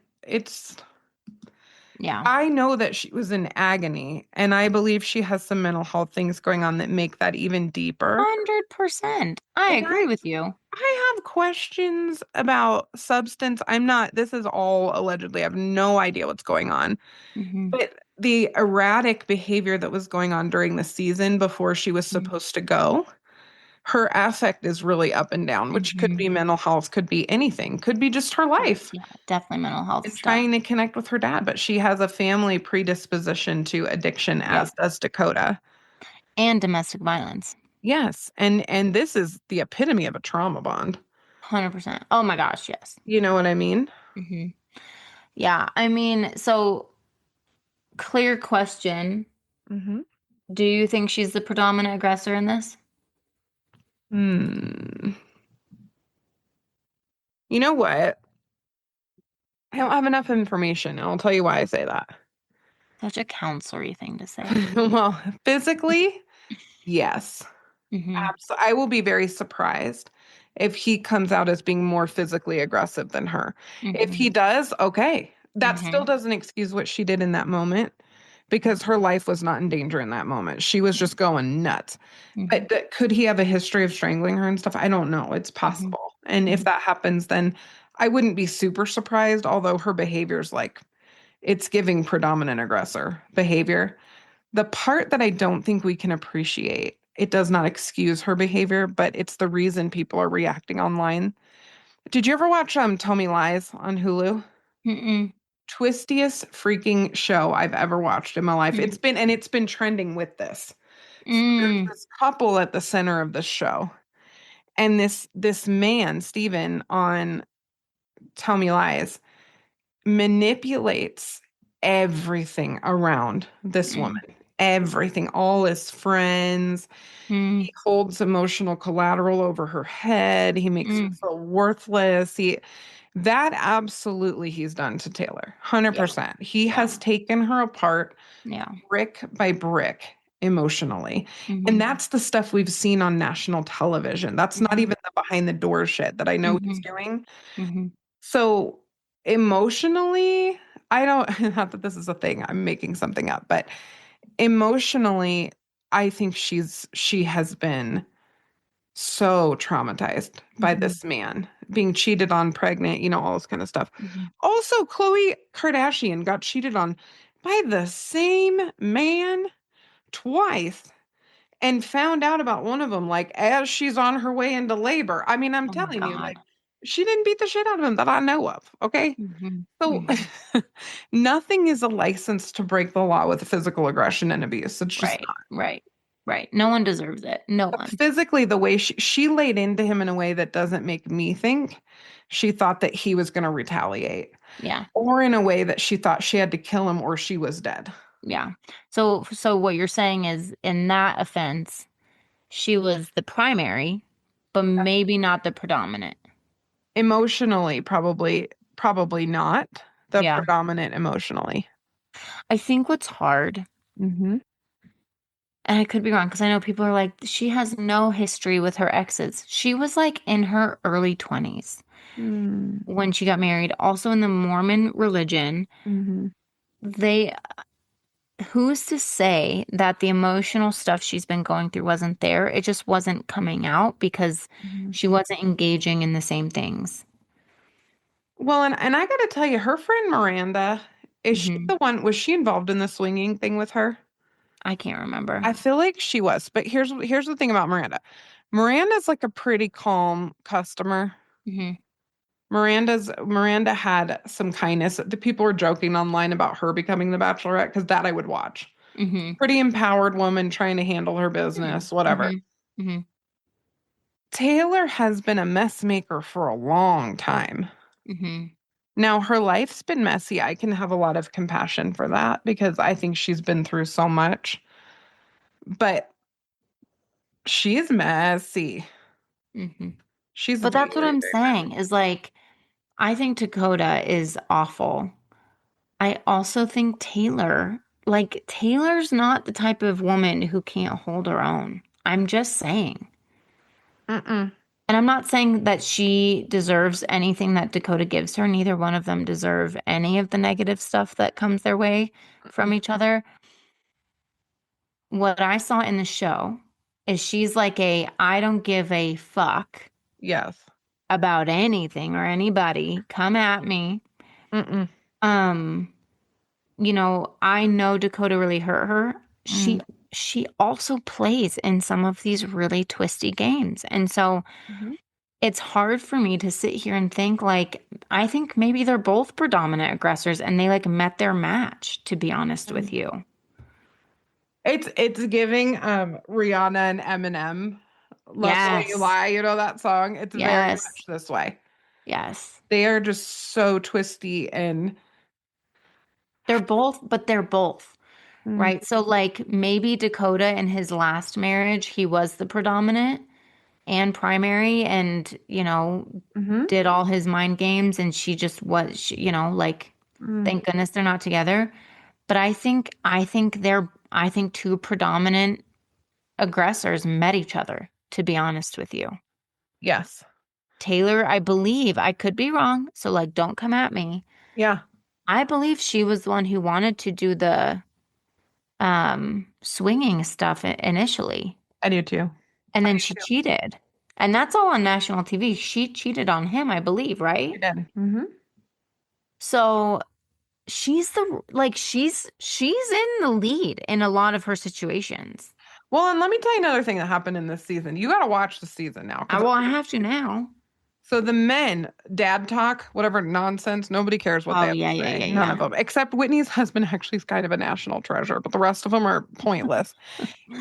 Yeah. I know that she was in agony, and I believe she has some mental health things going on that make that even deeper. 100%. I agree with you. I have questions about substance. This is all allegedly. I have no idea what's going on. But the erratic behavior that was going on during the season before she was supposed to go, her affect is really up and down, which could be mental health, could be anything, could be just her life. Yeah, definitely mental health And stuff. trying to connect with her dad, but she has a family predisposition to addiction, as does Dakota. And domestic violence. Yes. And this is the epitome of a trauma bond. 100%. Oh my gosh, yes. You know what I mean? Yeah, I mean, so clear question. Do you think she's the predominant aggressor in this? You know what? I don't have enough information. I'll tell you why I say that. Such a counselor-y thing to say. Well, physically, yes. I will be very surprised if he comes out as being more physically aggressive than her. If he does, okay. That still doesn't excuse what she did in that moment, because her life was not in danger in that moment. She was just going nuts. But could he have a history of strangling her and stuff? I don't know. It's possible. And if that happens, then I wouldn't be super surprised, although her behavior's it's giving predominant aggressor behavior. The part that I don't think we can appreciate, it does not excuse her behavior, but it's the reason people are reacting online. Did you ever watch Tell Me Lies on Hulu? Twistiest freaking show I've ever watched in my life. It's been trending with this. So there's this couple at the center of the show. And this man, Steven, on Tell Me Lies, manipulates everything around this woman. Everything, all his friends. He holds emotional collateral over her head. He makes her feel worthless. That absolutely he's done to Taylor. 100%. He has taken her apart brick by brick emotionally. And that's the stuff we've seen on national television. That's not even the behind the door shit that I know he's doing. So emotionally, I don't, not that this is a thing, I'm making something up, but emotionally, I think she has been so traumatized by this man being cheated on, pregnant, all this kind of stuff. Also, Khloe Kardashian got cheated on by the same man twice and found out about one of them as she's on her way into labor. I mean, I'm telling you, she didn't beat the shit out of him that I know of. Okay. So nothing is a license to break the law with physical aggression and abuse. It's just not. Right. No one deserves it. No one. Physically, the way she laid into him in a way that doesn't make me think she thought that he was going to retaliate. Yeah. Or in a way that she thought she had to kill him or she was dead. Yeah. So what you're saying is, in that offense, she was the primary, but maybe not the predominant. Emotionally, probably not the Yeah. predominant emotionally. I think what's hard, Mm-hmm. and I could be wrong because I know people are like, she has no history with her exes. She was like in her early 20s when she got married. Also in the Mormon religion, Mm-hmm. they, who's to say that the emotional stuff she's been going through wasn't there? It just wasn't coming out because she wasn't engaging in the same things. Well, and I got to tell you, her friend Miranda, is she Mhm. the one? Was she involved in the swinging thing with her? I can't remember. I feel like she was, but here's the thing about Miranda. Miranda's like a pretty calm customer. Mhm. Miranda had some kindness. The people were joking online about her becoming the Bachelorette because that I would watch. Mhm. Pretty empowered woman trying to handle her business, whatever. Mhm. Mhm. Taylor has been a mess maker for a long time. Mhm. Now, her life's been messy. I can have a lot of compassion for that because I think she's been through so much. But she's messy. Mhm. She's But that's what very, I'm very saying is like, I think Dakota is awful. I also think Taylor's not the type of woman who can't hold her own. I'm just saying. Mm-mm. And I'm not saying that she deserves anything that Dakota gives her. Neither one of them deserve any of the negative stuff that comes their way from each other. What I saw in the show is she's like I don't give a fuck Yes. about anything or anybody. Come at me. Mm-mm. Um, I know Dakota really hurt her. She also plays in some of these really twisty games. And so Mhm. it's hard for me to sit here and think like I think maybe they're both predominant aggressors and they like met their match, to be honest with you. It's giving Rihanna and Eminem. Love the Way You Yes. Lie, you know that song? It's very Yes. much this way. Yes. They are just so twisty and They're both, right? So like maybe Dakota in his last marriage, he was the predominant and primary and, Mhm. did all his mind games and she just was, like Mm. thank goodness they're not together. But I think two predominant aggressors met each other, to be honest with you. Yes. Taylor, I believe, I could be wrong, so like don't come at me. Yeah. I believe she was the one who wanted to do the swinging stuff initially, I do too. and then she cheated. And that's all on national TV. She cheated on him, I believe, You right? did. Mhm. So she's in the lead in a lot of her situations. Well, and let me tell you another thing that happened in this season. You got to watch the season now. I have to now. So the men, dad talk, whatever nonsense, nobody cares what they Oh have yeah, to yeah, say. yeah, None yeah. of them, except Whitney's husband actually is kind of a national treasure, but the rest of them are pointless.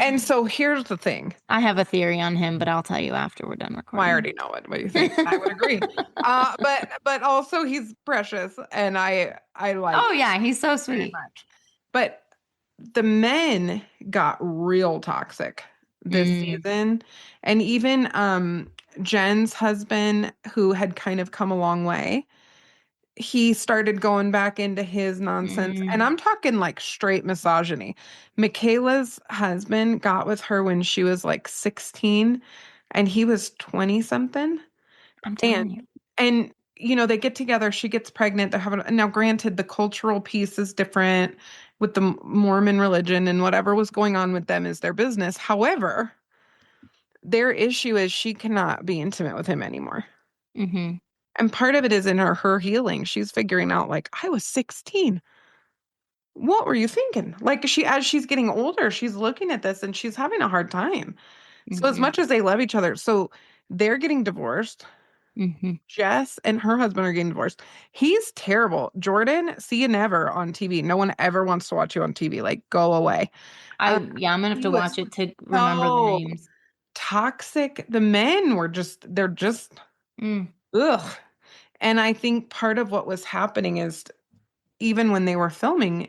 And so here's the thing. I have a theory on him, but I'll tell you after we're done Well, recording. I already know it. What do you think? I would agree. But also he's precious, and I like Oh yeah, him he's so very sweet. much. But the men got real toxic this season, and even Jen's husband, who had kind of come a long way, he started going back into his nonsense. And I'm talking like straight misogyny. Michaela's husband got with her when she was like 16 and he was 20 something. I'm telling you. And they get together, she gets pregnant, they're having now granted the cultural piece is different with the Mormon religion and whatever was going on with them is their business. However, their issue is she cannot be intimate with him anymore. Mm-hmm. And part of it is in her healing. She's figuring out like I was 16. What were you thinking? Like as she's getting older, she's looking at this and she's having a hard time. So as Mm-hmm. much as they love each other, so they're getting divorced. Mm-hmm. Jess and her husband are getting divorced. He's terrible. Jordan, see you never on TV. No one ever wants to watch you on TV. Like, go away. I'm gonna have He to was watch it to remember the so names. toxic. The men were they're just, Mm. ugh. And I think part of what was happening is even when they were filming,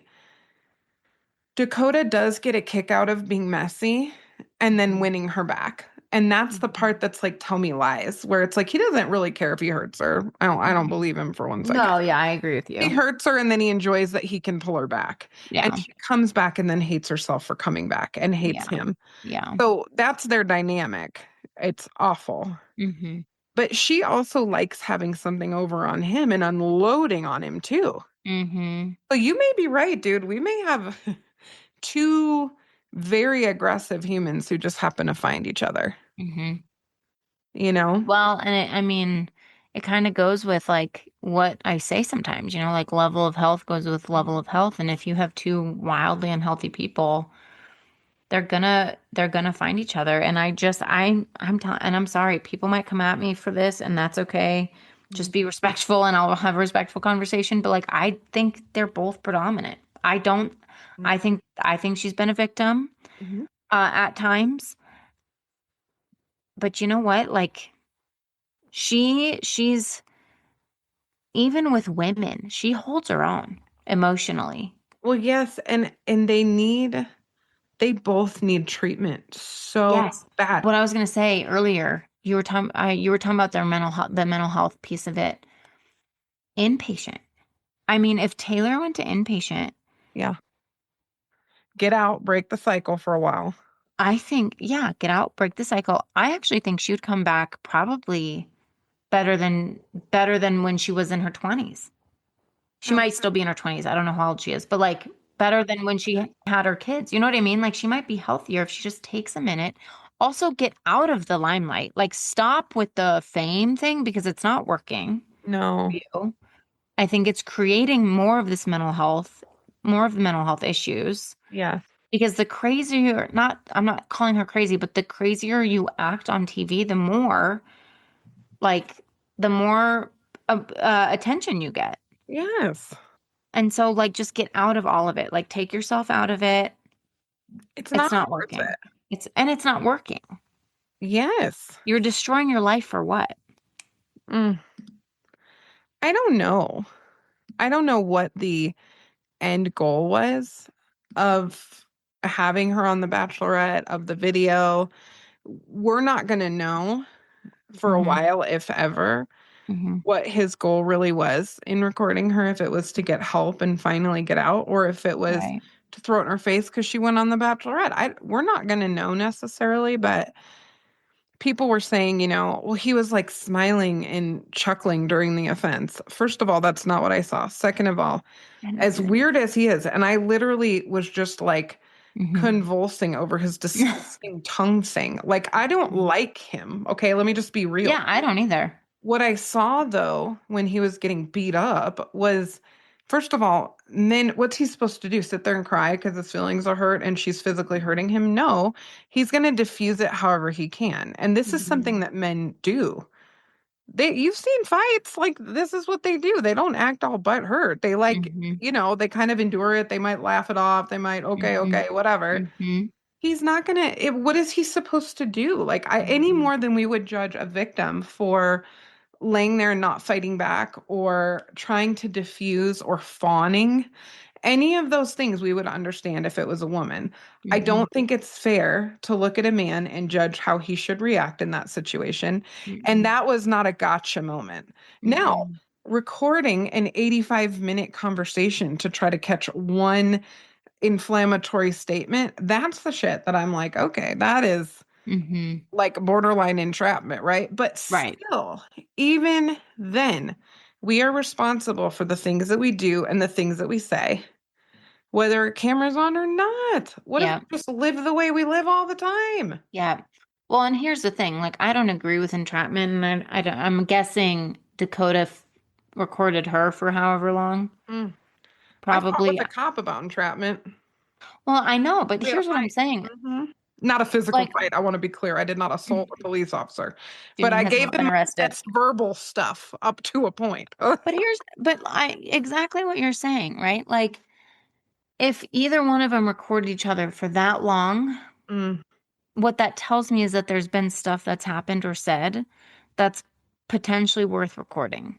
Dakota does get a kick out of being messy. and then winning her back. And that's the part that's like, tell me lies, where it's like, he doesn't really care if he hurts her. I don't believe him for 1 second. No, yeah, I agree with He you. hurts her and then he enjoys that he can pull her back. Yeah. And she comes back and then hates herself for coming back and hates him. Yeah. So that's their dynamic. It's awful. Mm-hmm. But she also likes having something over on him and unloading on him too. Mm-hmm. So you may be right, dude. We may have two very aggressive humans who just happen to find each other. Mm-hmm. You know? Well, and I mean, it kind of goes with like what I say sometimes, like level of health goes with level of health. And if you have two wildly unhealthy people, they're gonna find each other. And I'm telling, and I'm sorry, people might come at me for this, and that's okay. Just be respectful, and I'll have a respectful conversation. But like, I think they're both predominant. I don't. I think she's been a victim Mhm. at times. But you know what? Like, she's even with women, she holds her own emotionally. Well, yes, and they both need treatment so Yes. bad. What I was gonna say earlier, you were talking about their mental health, the mental health piece of it. Inpatient. I mean, if Taylor went to inpatient, Yeah. Get out, break the cycle for a while. I think, yeah, get out, break the cycle. I actually think she would come back probably better than when she was in her 20s. She might still be in her 20s. I don't know how old she is, but like better than when she had her kids. You know what I mean? Like she might be healthier if she just takes a minute. Also get out of the limelight. Like stop with the fame thing because it's not working No. for you. I think it's creating more of the mental health issues. Yeah. Because I'm not calling her crazy, but the crazier you act on TV, the more attention you get. Yes. And so like just get out of all of it. Like take yourself out of it. It's It's not worth working. it. It's not working. Yes. You're destroying your life for what? I don't know. I don't know what the end goal was of having her on The Bachelorette, of the video. We're not going to know for a Mhm. while, if ever, Mhm. what his goal really was in recording her, if it was to get help and finally get out, or if it was Right. to throw it in her face because she went on The Bachelorette. We're not going to know necessarily, but people were saying, well, he was like smiling and chuckling during the offense. First of all, that's not what I saw. Second of all, as weird as he is, and I literally was just like Mhm. convulsing over his disgusting tongue thing. Like, I don't like him. Okay, let me just be real. Yeah, I don't either. What I saw though, when he was getting beat up was, first of all, then what's he supposed to do? Sit there and cry because his feelings are hurt and she's physically hurting him? No, he's going to diffuse it however he can. And this is something that men do. You've seen fights, like this is what they do. They don't act all butt hurt. They like, Mhm. they kind of endure it. They might laugh it off. They might, okay, whatever. Mhm. He's not gonna, what is he supposed to do? Like, any more than we would judge a victim for laying there and not fighting back or trying to diffuse or fawning. Any of those things we would understand if it was a woman. I don't think it's fair to look at a man and judge how he should react in that situation. And that was not a gotcha moment. Now, recording an 85-minute conversation to try to catch one inflammatory statement, that's the shit that I'm like, okay, that is Mhm. like borderline entrapment, right? But Right. still, even then, we are responsible for the things that we do and the things that we say, whether a camera's on or not. What if Yeah. we just live the way we live all the time? Yeah. Well, and here's the thing. Like, I don't agree with entrapment, and I'm guessing Dakota recorded her for however long. I fought Probably. with a cop about entrapment. Well, I know, but We had a here's what I'm fight. saying. Not a physical Like, fight. I want to be clear. I did not assault a police officer, but Jimmy I has gave not been them arrested. that's verbal stuff up to a point. Exactly what you're saying, right? Like, if either one of them recorded each other for that long, what that tells me is that there's been stuff that's happened or said that's potentially worth recording.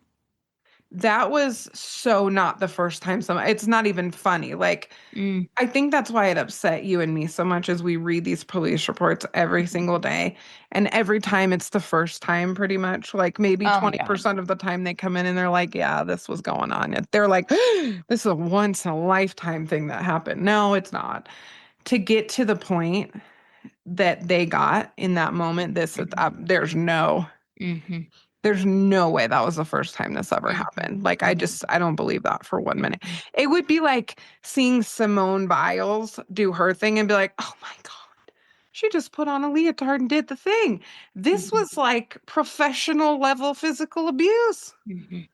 That was so not the first time it's not even funny. Like, Mm. I think that's why it upset you and me so much as we read these police reports every single day. And every time it's the first time, pretty much. Like maybe Oh my God. 20% of the time they come in and they're like, yeah, this was going on. They're like, this is a once in a lifetime thing that happened. No, it's not. To get to the point that they got in that moment, Mm-hmm. there's no way that was the first time this ever Mhm. happened. Like, I don't believe that for 1 minute. Mhm. It would be like seeing Simone Biles do her thing and be like, oh my God, she just put on a leotard and did the thing. This Mhm. was like professional level physical abuse. Mhm.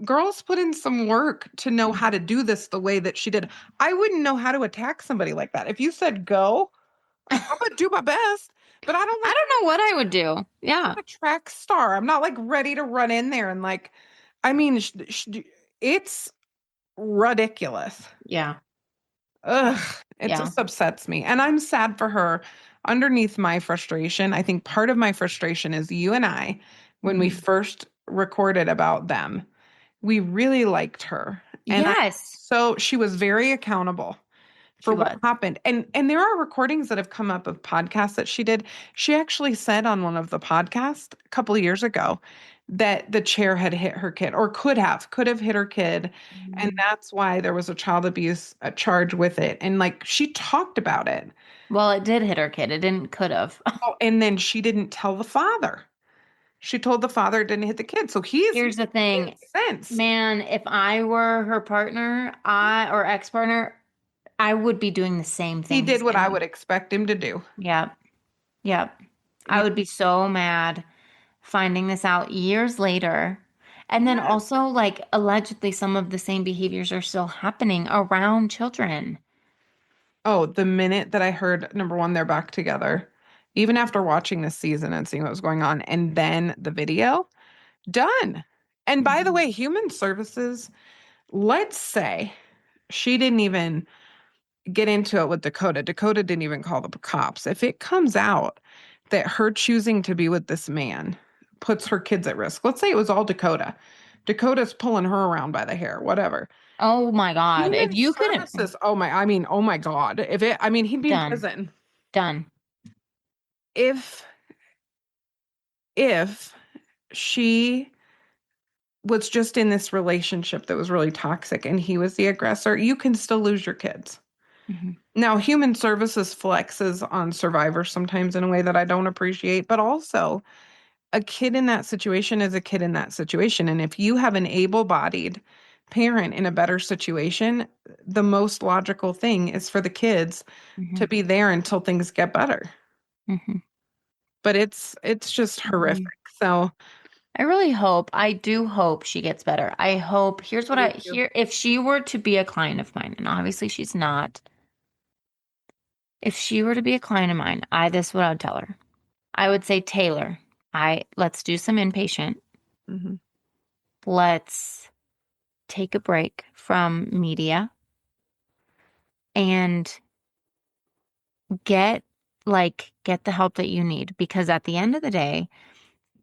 Girls put in some work to know how to do this the way that she did. I wouldn't know how to attack somebody like that. If you said go, I'm gonna do my best, but I don't I like don't know what I would do. Yeah. a track star. I'm not like ready to run in there and like, I mean, it's ridiculous. Yeah. Ugh, it Yeah. just upsets me. And I'm sad for her. Underneath my frustration, I think part of my frustration is you and I, when we Mhm. first recorded about them, we really liked her. And Yes. so she was very accountable She for what was. happened. And there are recordings that have come up of podcasts that she did. She actually said on one of the podcasts a couple of years ago that the chair had hit her kid or could have hit her kid. And Mhm. that's why there was a child abuse charge with it. And like she talked about it. Well, it did hit her kid. It didn't could have. Oh, and then she didn't tell the father. She told the father it didn't hit the kid. So he's Here's the thing, sense. man, if I were her partner, or ex-partner, I would be doing the same He thing did he's what I doing. would expect him to do. Yep. Yep. I You would be so mad finding this out years later. And then Yes. also, like, allegedly, some of the same behaviors are still happening around children. Oh, the minute that I heard, number one, they're back together, even after watching this season and seeing what was going on, and then the video, done. And by the Mhm. way, human services, let's say she didn't even get into it with Dakota. Dakota didn't even call the cops. If it comes out that her choosing to be with this man puts her kids at risk, let's say it was all Dakota. Dakota's pulling her around by the hair, whatever. Oh my God. Human If you couldn't, services, oh my God. He'd be in done, prison. done. If if she was just in this relationship that was really toxic and he was the aggressor, you can still lose your kids. Mhm. Now, human services flexes on survivors sometimes in a way that I don't appreciate, but also a kid in that situation is a kid in that situation. And if you have an able-bodied parent in a better situation, the most logical thing is for the kids to Mhm. be there until things get better. Mhm. But it's just horrific. Mhm. So I do hope she gets better. I hope, here's what I do I too. hear. If she were to be a client of mine, and obviously she's not, if she were to be a client of mine, this is what I would tell her. I would say, Taylor, let's do some inpatient. Mhm. Let's take a break from media and get get the help that you need, because at the end of the day,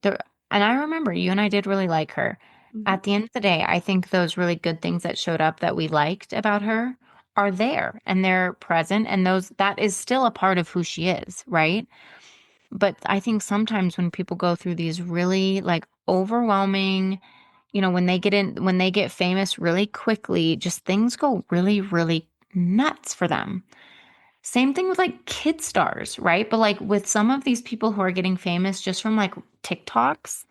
there and I remember you and I did really like her. Mhm. At the end of the day, I think those really good things that showed up that we liked about her are there and they're present, and that is still a part of who she is, right? But I think sometimes when people go through these really overwhelming, when they get famous really quickly, just things go really, really nuts for them. Same thing with kid stars, right? But with some of these people who are getting famous just from TikToks,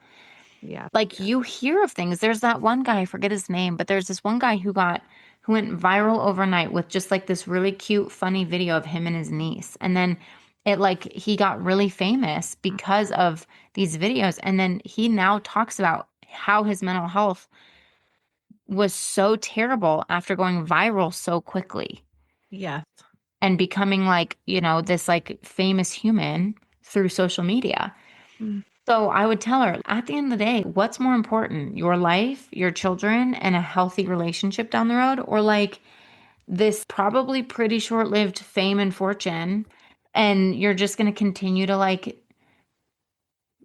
Yeah. you hear of things. There's that one guy, I forget his name, but there's this one guy who went viral overnight with just this really cute, funny video of him and his niece. And then he got really famous because of these videos. And then he now talks about how his mental health was so terrible after going viral so quickly Yes. and becoming this famous human through social media. Mm. So I would tell her, at the end of the day, what's more important, your life, your children, and a healthy relationship down the road, or this probably pretty short-lived fame and fortune, and you're just going to continue to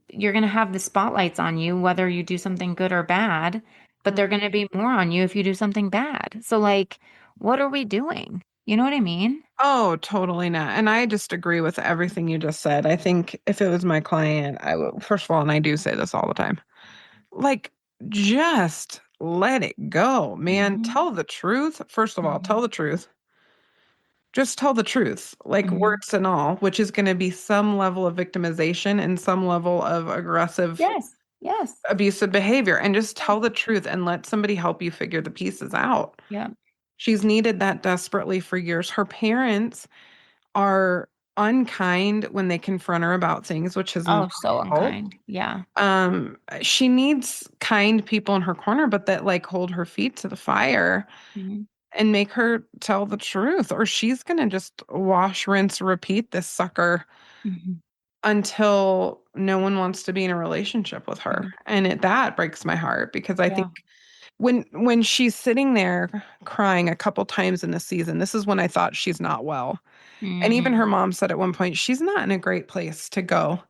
you're going to have the spotlights on you, whether you do something good or bad. but they're going to be more on you if you do something bad. So, like, what are we doing? You know what I mean? Oh, totally not. And I just agree with everything you just said. I think if it was my client, I would, first of all, and I do say this all the time, like, just let it go, man. Mhm. Tell the truth. First of all, tell Mhm. the truth. Just tell the truth, like Mhm. words and all, which is going to be some level of victimization and some level of aggressive, Yes. Yes. abusive behavior. And just tell the truth and let somebody help you figure the pieces out. Yeah. She's needed that desperately for years. Her parents are unkind when they confront her about things, which isn't Oh, so her fault. unkind. Yeah. She needs kind people in her corner, but that like hold her feet to the fire Mhm. and make her tell the truth, or she's gonna just wash, rinse, repeat this sucker Mhm. until no one wants to be in a relationship with her. Mhm. And that breaks my heart because I think Yeah. when she's sitting there crying a couple times in the season, this is when I thought she's not well. And even Mm. her mom said at one point, she's not in a great place to go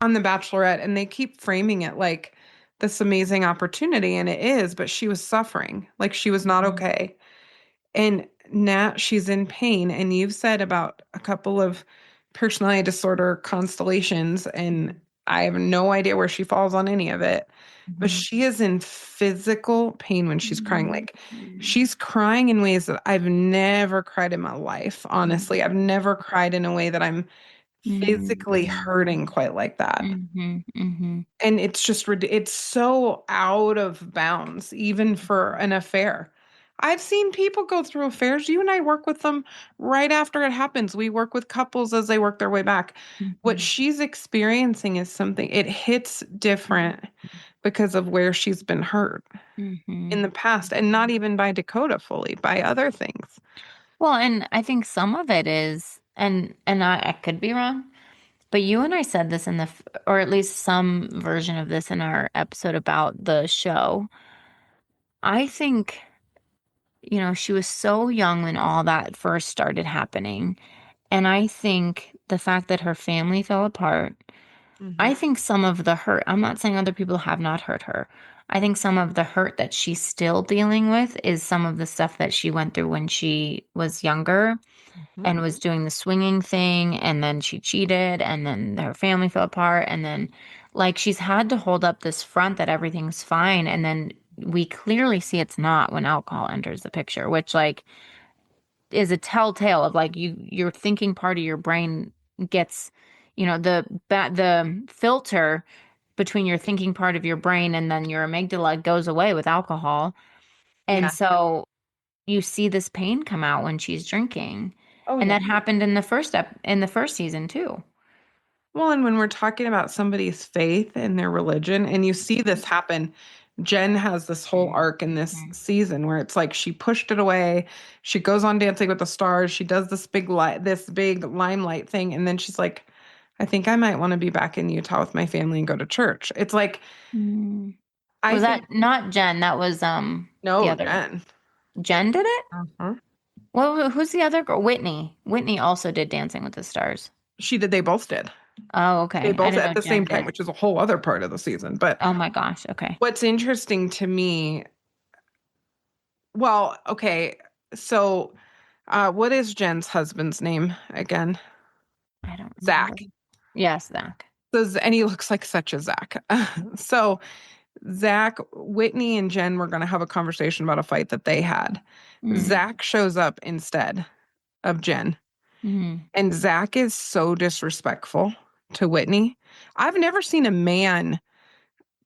on The Bachelorette. And they keep framing it like this amazing opportunity. And it is, but she was suffering. Like she was not Mhm. okay. And now she's in pain. And you've said about a couple of personality disorder constellations, and I have no idea where she falls on any of it. But Mhm. she is in physical pain when she's crying. Mhm. Like she's crying in ways that I've never cried in my life. Honestly, I've never cried in a way that I'm physically hurting Mhm. quite like that. Mhm. Mhm. And it's just it's so out of bounds even for an affair. I've seen people go through affairs. You and I work with them right after it happens. We work with couples as they work their way back. What Mhm. she's experiencing is something, it hits different because of where she's been hurt in Mhm. the past, and not even by Dakota fully, by other things. Well, and I think some of it is, and I could be wrong, but you and I said this in or at least some version of this in our episode about the show. I think, she was so young when all that first started happening. And I think the fact that her family fell apart, Mhm. I think some of the hurt, I'm not saying other people have not hurt her. I think some of the hurt that she's still dealing with is some of the stuff that she went through when she was younger Mhm. and was doing the swinging thing, and then she cheated, and then her family fell apart, and then like she's had to hold up this front that everything's fine, and then we clearly see it's not when alcohol enters the picture, which like is a telltale of like your thinking part of your brain gets, the filter between your thinking part of your brain and then your amygdala goes away with alcohol. And Yeah. so you see this pain come out when she's drinking. Oh, And yeah. that happened in the first season too. Well, and when we're talking about somebody's faith and their religion, and you see this happen, Jen has this whole arc in this Mhm. season where it's like she pushed it away. She goes on Dancing with the Stars. She does this big limelight thing, and then she's like, "I think I might want to be back in Utah with my family and go to church." It's like Mm. I Was that think not Jen? That was the no, other. Jen. Jen did it? Uh-huh. Well, who's the other girl? Whitney. Whitney also did Dancing with the Stars. She did. They both did. Oh, They okay. I both didn't at know the Jen same time, did. which is a whole other part of the season. But Oh my gosh. Okay. what's interesting to me, well, okay, so what is Jen's husband's name again? I don't remember. Zach. Yes, Zach. And he looks like such a Zach. So Zach, Whitney, and Jen were going to have a conversation about a fight that they had. Mm. Zach shows up instead of Jen, Mm. and Zach is so disrespectful to Whitney. I've never seen a man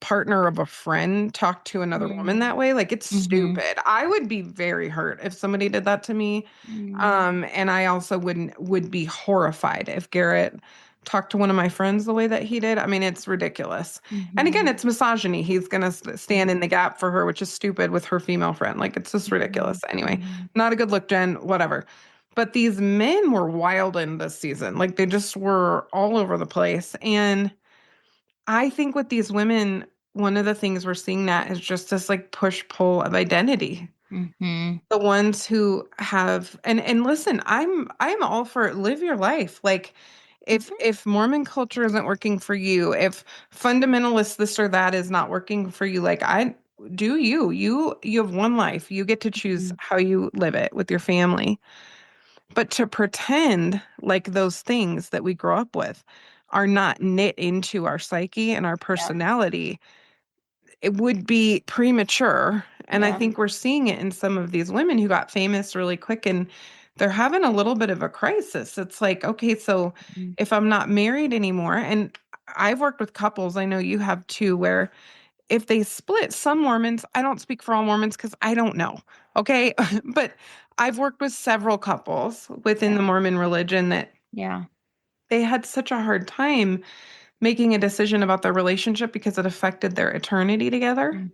partner of a friend talk to another woman Mm. that way. Like it's Mm-hmm. stupid. I would be very hurt if somebody did that to me. Mm. And I also would be horrified if Garrett talked to one of my friends the way that he did. I mean, it's ridiculous. And again, Mm-hmm. it's misogyny. He's gonna stand in the gap for her, which is stupid with her female friend. Like it's just Mm-hmm. ridiculous. Anyway, Mm-hmm. not a good look, Jen. Whatever. But these men were wild in this season. Like they just were all over the place. And I think with these women, one of the things we're seeing that is just this like push pull of identity. Mm-hmm. The ones who have and listen, I'm all for it. Live your life. Like if Mormon culture isn't working for you, if fundamentalist this or that is not working for you, like do you have one life. You get to choose how you live it with your family. But to pretend like those things that we grow up with are not knit into our psyche and our personality, it would be premature. And I think we're seeing it in some of these women who got famous really quick, and they're having a little bit of a crisis. It's like, okay, so if I'm not married anymore, and I've worked with couples, I know you have too, where if they split, some Mormons, I don't speak for all Mormons because I don't know. Okay. But I've worked with several couples within the Mormon religion that they had such a hard time making a decision about their relationship because it affected their eternity together.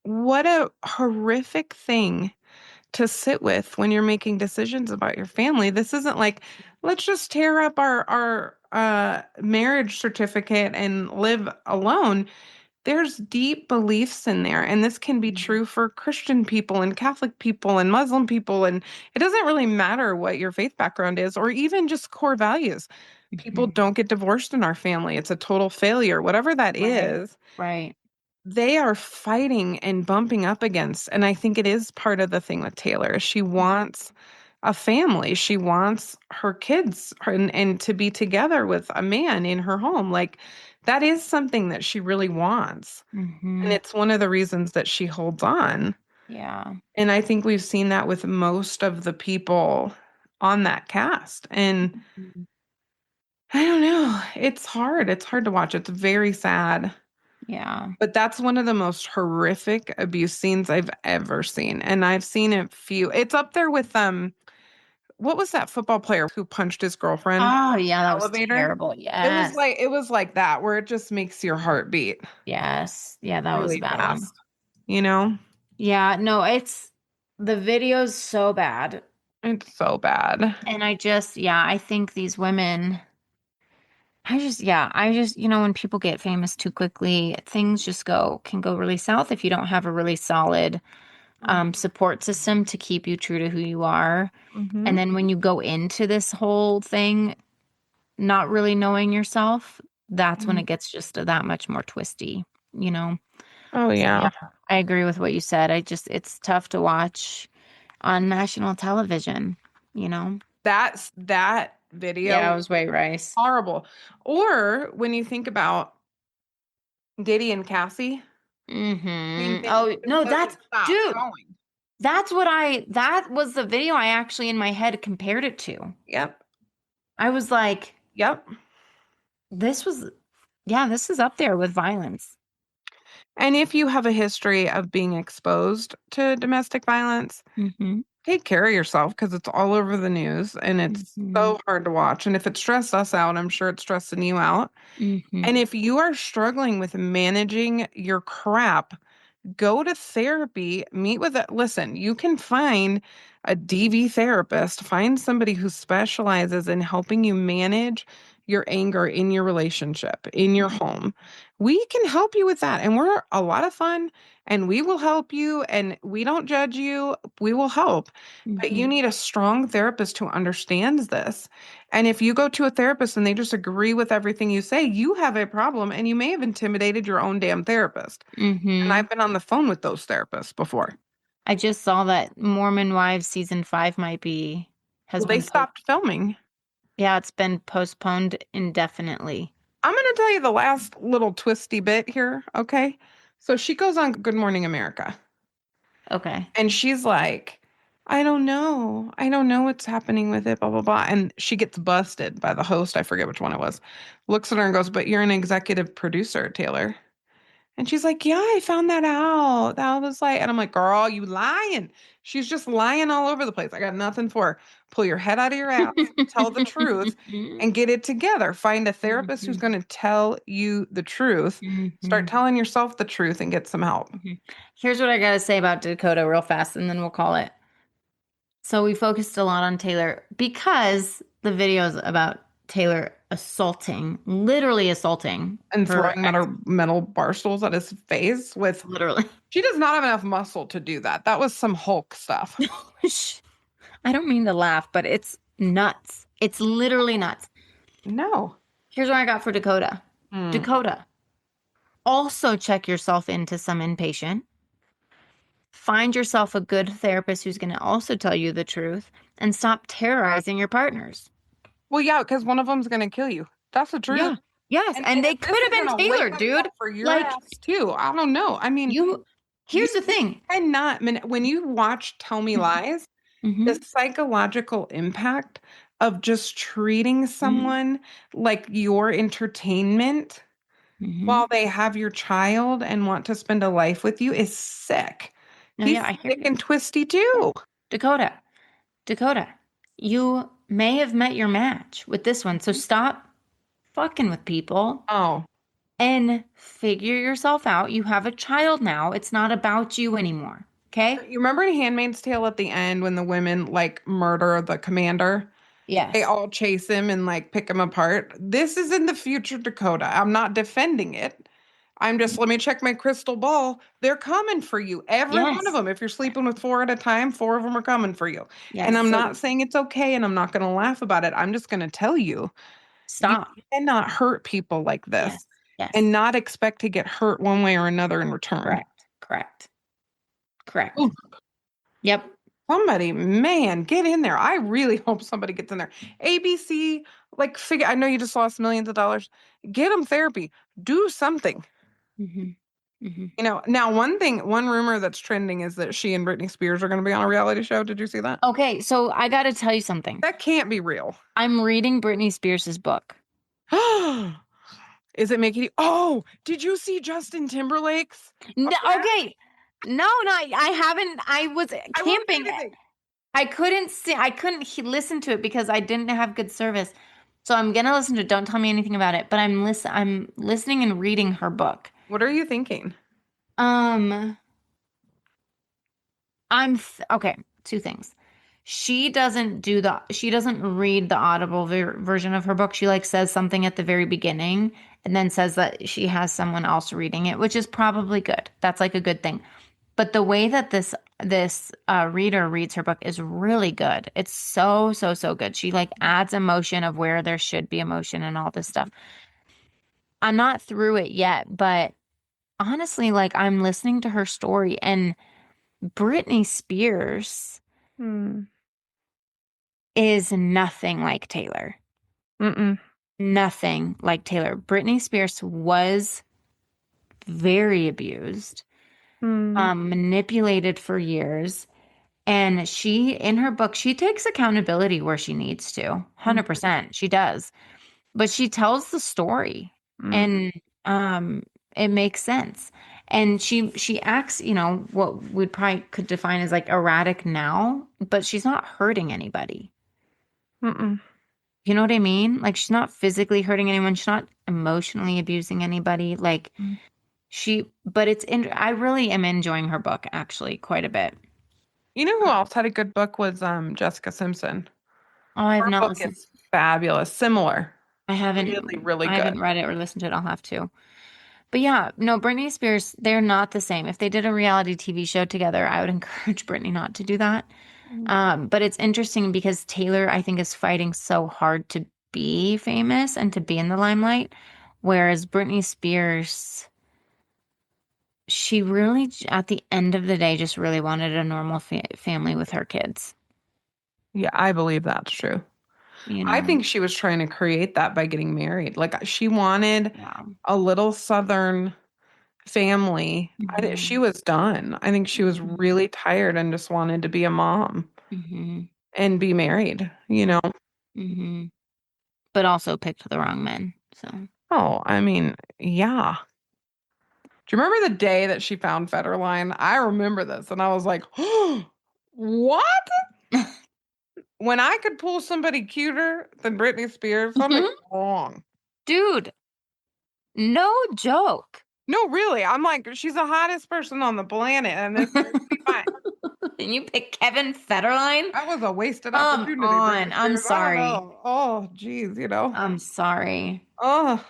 What a horrific thing to sit with when you're making decisions about your family. This isn't like, let's just tear up our marriage certificate and live alone. There's deep beliefs in there, and this can be true for Christian people and Catholic people and Muslim people, and it doesn't really matter what your faith background is or even just core values. People don't get divorced in our family. It's a total failure. Whatever that is, they are fighting and bumping up against, and I think it is part of the thing with Taylor. She wants a family. She wants her kids and to be together with a man in her home. Like, that is something that she really wants. And it's one of the reasons that she holds on. And I think we've seen that with most of the people on that cast. And I don't know. It's hard. It's hard to watch. It's very sad. But that's one of the most horrific abuse scenes I've ever seen. And I've seen a few. It's up there with what was that football player who punched his girlfriend? Oh yeah, that was Elevator? terrible. Yes. It was like that, where it just makes your heart beat Yes. Yeah, that was really a bad one. fast. You know? Yeah, no, the video's so bad. It's so bad. And I think these women, when people get famous too quickly, things can go really south if you don't have a really solid support system to keep you true to who you are. And then when you go into this whole thing, not really knowing yourself, that's when it gets just that much more twisty, you know? Oh, yeah. So, I agree with what you said. It's tough to watch on national television, you know? That video Yeah, it was white rice. horrible. Or when you think about Diddy and Cassie. Same thing. Oh, It no, doesn't stop dude, going. that was the video I actually in my head compared it to. Yep. I was like, Yep. this is up there with violence. And if you have a history of being exposed to domestic violence, take care of yourself because it's all over the news and it's so hard to watch. And if it stressed us out, I'm sure it's stressing you out. And if you are struggling with managing your crap, go to therapy, meet with it. Listen, you can find a DV therapist, find somebody who specializes in helping you manage your anger in your relationship, in your home. We can help you with that. And we're a lot of fun and we will help you and we don't judge you. We will help. But you need a strong therapist who understands this. And if you go to a therapist and they just agree with everything you say, you have a problem and you may have intimidated your own damn therapist. And I've been on the phone with those therapists before. I just saw that Mormon Wives season 5 They stopped filming. Yeah, it's been postponed indefinitely. I'm going to tell you the last little twisty bit here, okay? So she goes on Good Morning America. Okay. And she's like, I don't know. I don't know what's happening with it, blah, blah, blah. And she gets busted by the host. I forget which one it was. Looks at her and goes, but you're an executive producer, Taylor. And she's like, yeah, I found that out. That was like, and I'm like, girl, you lying. She's just lying all over the place. I got nothing for her. Pull your head out of your ass, tell the truth, and get it together. Find a therapist who's going to tell you the truth. Start telling yourself the truth and get some help. Here's what I got to say about Dakota real fast, and then we'll call it. So we focused a lot on Taylor because the videos about Taylor literally assaulting. And throwing metal bar stools at his face with... Literally. She does not have enough muscle to do that. That was some Hulk stuff. I don't mean to laugh, but it's nuts. It's literally nuts. No. Here's what I got for Dakota. Dakota, Also check yourself into some inpatient. Find yourself a good therapist who's going to also tell you the truth and stop terrorizing your partners. Well, yeah, because one of them's gonna kill you. That's the truth. Yeah. Yes. And they if this could have isn't been a Taylor, wake-up dude. call for your Like, ass too. I don't know. I mean, here's the thing. cannot. When you watch Tell Me Lies, Mhm. the psychological impact of just treating someone like your entertainment Mhm. while they have your child and want to spend a life with you is sick. No, He's yeah, I hear sick you. and twisty too. Dakota, you may have met your match with this one. So stop fucking with people Oh, and figure yourself out. You have a child now. It's not about you anymore. Okay? you remember in Handmaid's Tale at the end when the women like murder the commander? They Yes. all chase him and like pick him apart. This is in the future, Dakota. I'm not defending it. I'm just, let me check my crystal ball. They're coming for you. Every one of Yes. them. If you're sleeping with 4 at a time, 4 of them are coming for you. Yes. And I'm So not saying it's okay and I'm not going to laugh about it. I'm just going to tell you, you stop. cannot hurt people like this Yes. Yes. and not expect to get hurt one way or another in return. Correct. Ooh. Yep. Somebody, man, get in there. I really hope somebody gets in there. ABC, like, figure, I know you just lost millions of dollars. Get them therapy. Do something. Now one rumor that's trending is that she and Britney Spears are going to be on a reality show. Did you see that? Okay, so I got to tell you something. That can't be real. I'm reading Britney Spears' book. Is it making you? Oh, did you see Justin Timberlake's? No, okay. No, I haven't. I was camping. I couldn't see. I couldn't listen to it because I didn't have good service. So I'm gonna listen to it. Don't tell me anything about it. But I'm listening and reading her book. What are you thinking? Okay. Two things. She doesn't read the audible version of her book. She like says something at the very beginning and then says that she has someone else reading it, which is probably good. That's like a good thing. But the way that this reader reads her book is really good. It's so good. She like adds emotion of where there should be emotion and all this stuff. I'm not through it yet, but honestly, like I'm listening to her story, and Britney Spears is nothing like Taylor. Nothing like Taylor. Britney Spears was very abused, manipulated for years. And she, in her book, she takes accountability where she needs to. 100%. She does. But she tells the story and it makes sense. And she acts, what we probably could define as like erratic now, but she's not hurting anybody. You know what I mean? Like she's not physically hurting anyone. She's not emotionally abusing anybody. Like I really am enjoying her book actually quite a bit. You know who else had a good book was Jessica Simpson. Oh, I have Her not book listened. is fabulous. Similar. I haven't really I good. haven't read it or listened to it. I'll have to. But yeah, no, Britney Spears, they're not the same. If they did a reality TV show together, I would encourage Britney not to do that. But it's interesting because Taylor, I think, is fighting so hard to be famous and to be in the limelight, whereas Britney Spears, she really, at the end of the day, just really wanted a normal family with her kids. Yeah, I believe that's true. I think she was trying to create that by getting married. Like she wanted a little Southern family. She was done. I think she was really tired and just wanted to be a mom and be married, But also picked the wrong men. So. Oh, I mean, yeah. Do you remember the day that she found Federline? I remember this and I was like, oh, what? When I could pull somebody cuter than Britney Spears, something's wrong. Dude, no joke. No, really. I'm like, she's the hottest person on the planet, and this is fine. And you pick Kevin Federline? That was a wasted opportunity. Come on. I'm sorry. Oh, geez, I'm sorry. Oh,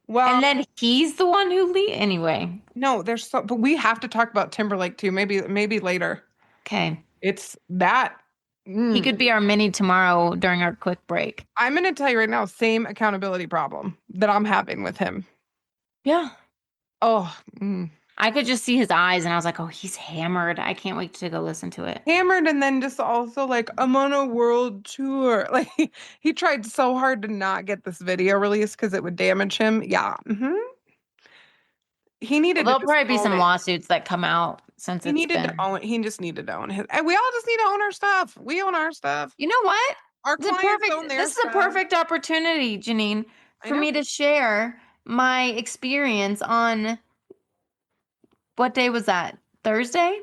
well. And then he's the one who anyway. No, but we have to talk about Timberlake too. Maybe later. Okay. It's that. He could be our mini tomorrow during our quick break. I'm going to tell you right now, same accountability problem that I'm having with him. Yeah. Oh, I could just see his eyes, and I was like, oh, he's hammered. I can't wait to go listen to it. hammered, and then just also like, I'm on a world tour. Like he tried so hard to not get this video released because it would damage him. Yeah. He needed There'll to just probably be own some it. lawsuits that come out since He it's needed to been. own. He just needed to own his. And we all just need to own our stuff. We own our stuff. You know what? Our clients own their This is a stuff. perfect opportunity, Janine, I for know. me to share my experience on what day was that? Thursday?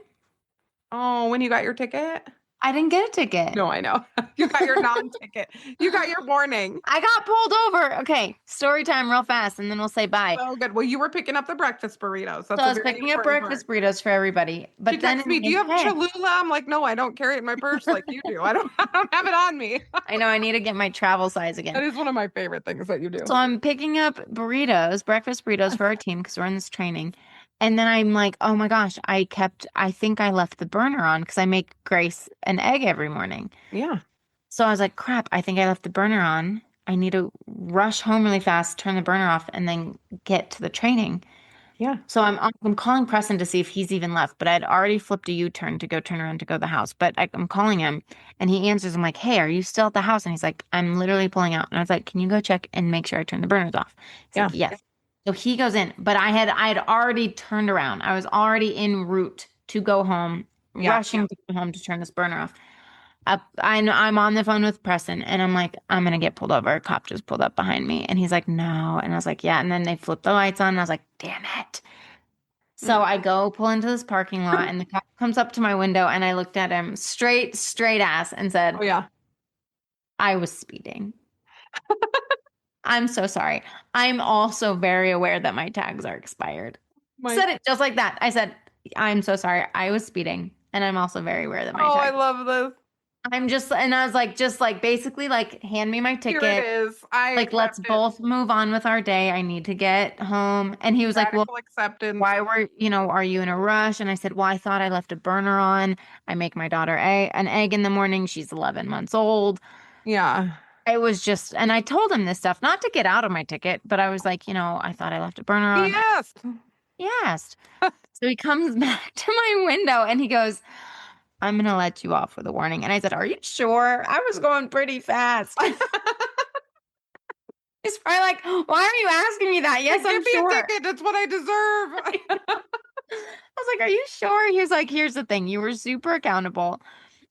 Oh, when you got your ticket? I didn't get a ticket. No, I know. You got your non-ticket. You got your warning. I got pulled over. Okay, story time real fast, and then we'll say bye. Oh, good. Well, you were picking up the breakfast burritos. That's So I a was very picking up important breakfast part. burritos for everybody. But She then texted me, "Do you have Cholula?" I'm like, "No, I don't carry it in my purse like you do. I don't have it on me." I know I need to get my travel size That again. is one of my favorite things that you do. So I'm picking up breakfast burritos for our team because we're in this training. And then I'm like, oh my gosh, I think I left the burner on because I make Grace an egg every morning. Yeah. So I was like, crap, I think I left the burner on. I need to rush home really fast, turn the burner off, and then get to the training. Yeah. So I'm calling Preston to see if he's even left, but I'd already flipped a U-turn to go turn around to go to the house. But I'm calling him and he answers. I'm like, hey, are you still at the house? And he's like, I'm literally pulling out. And I was like, can you go check and make sure I turn the burners off? He's like, yes. So he goes in, but I had already turned around. I was already en route to go home, rushing to go home to turn this burner off. I'm on the phone with Preston and I'm like, I'm going to get pulled over. A cop just pulled up behind me. And he's like, no. And I was like, yeah. And then they flipped the lights on and I was like, damn it. So I go pull into this parking lot and the cop comes up to my window and I looked at him straight ass and said, Oh, yeah. I was speeding. I'm so sorry. I'm also very aware that my tags are expired. Said it just like that. I said, I'm so sorry. I was speeding. And I'm also very aware that my tags. Oh, I love this. And I was like, basically like, hand me my ticket. Here it is. Let's both move on with our day. I need to get home. And he was like, well, acceptance. why are you in a rush? And I said, well, I thought I left a burner on. I make my daughter an egg in the morning. She's 11 months old. Yeah. It was just, and I told him this stuff, not to get out of my ticket, but I was like, I thought I left a burner on. He asked. So he comes back to my window and he goes, I'm going to let you off with a warning. And I said, are you sure? I was going pretty fast. He's probably like, why are you asking me that? Yes, I'm sure. Give me a ticket. That's what I deserve. I was like, are you sure? He was like, here's the thing. You were super accountable.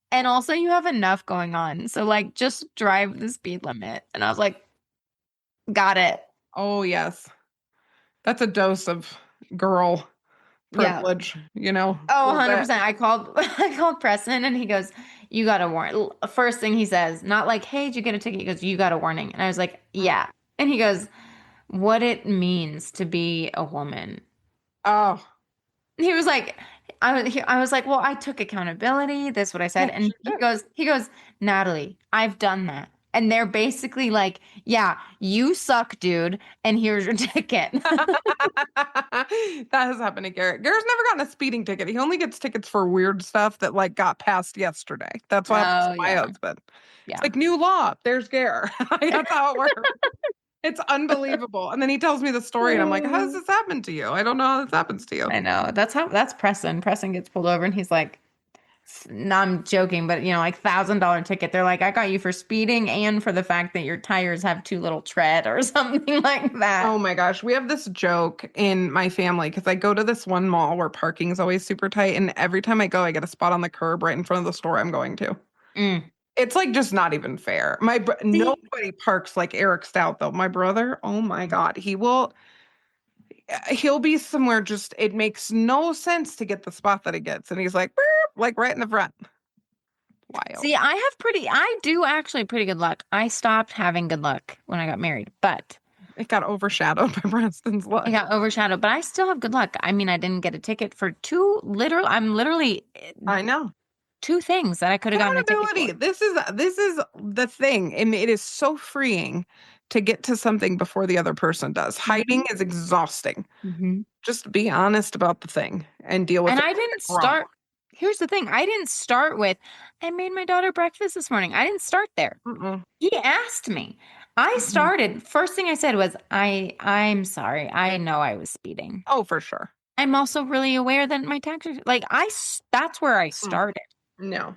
And also you have enough going on. So like, just drive the speed limit. And I was like, got it. Oh, yes. That's a dose of girl privilege, Oh, 100%. I called Preston and he goes, you got a warning. First thing he says, not like, hey, did you get a ticket? He goes, you got a warning. And I was like, yeah. And he goes, what it means to be a woman. Oh. He was like, I was like, well, I took accountability. That's what I said. And he goes, Natalie, I've done that. And they're basically like, yeah, you suck, dude. And here's your ticket. That has happened to Garrett. Garrett's never gotten a speeding ticket. He only gets tickets for weird stuff that like got passed yesterday. That's what happens to my husband. Yeah. It's like new law. There's Garrett. That's how it works. It's unbelievable. And then he tells me the story and I'm like, how does this happen to you? I don't know how this happens to you. I know. That's Preston. Preston gets pulled over and he's like, no, I'm joking, but like $1,000 ticket. They're like, I got you for speeding and for the fact that your tires have too little tread or something like that. Oh my gosh. We have this joke in my family because I go to this one mall where parking is always super tight. And every time I go, I get a spot on the curb right in front of the store I'm going to. It's like just not even fair. Nobody parks like Eric Stout though. My brother, oh my God, he'll be somewhere just, it makes no sense to get the spot that he gets. And he's like, burp, like right in the front. Wild. See, I do actually pretty good luck. I stopped having good luck when I got married, but it got overshadowed by Preston's luck. It got overshadowed, but I still have good luck. I mean, I didn't get a ticket for I know. 2 things that I could have gotten a ticket for. This is the thing. And it is so freeing to get to something before the other person does. Hiding is exhausting. Just be honest about the thing and deal with it. And I didn't start. Here's the thing. I didn't start with, I made my daughter breakfast this morning. I didn't start there. He asked me. I started. First thing I said was, I'm sorry. I know I was speeding. Oh, for sure. I'm also really aware that my taxes, like that's where I started. No.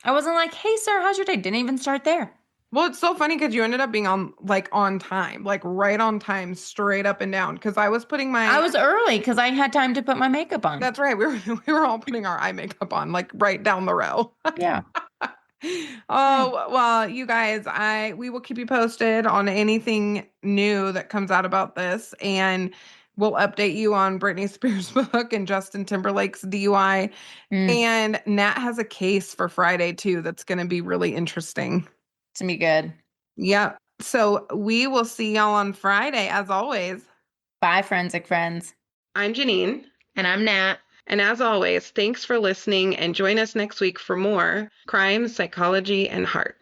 I wasn't like, hey, sir, how's your day? Didn't even start there. Well, it's so funny because you ended up being on time, like right on time, straight up and down. Because I was putting I was early because I had time to put my makeup on. That's right. We were all putting our eye makeup on, like right down the row. Yeah. Oh, well, you guys, we will keep you posted on anything new that comes out about this, and we'll update you on Britney Spears' book and Justin Timberlake's DUI. And Nat has a case for Friday too that's going to be really interesting. It's gonna be good. Yep. So we will see y'all on Friday, as always. Bye, forensic friends. I'm Janine. And I'm Nat. And as always, thanks for listening, and join us next week for more crime, psychology, and heart.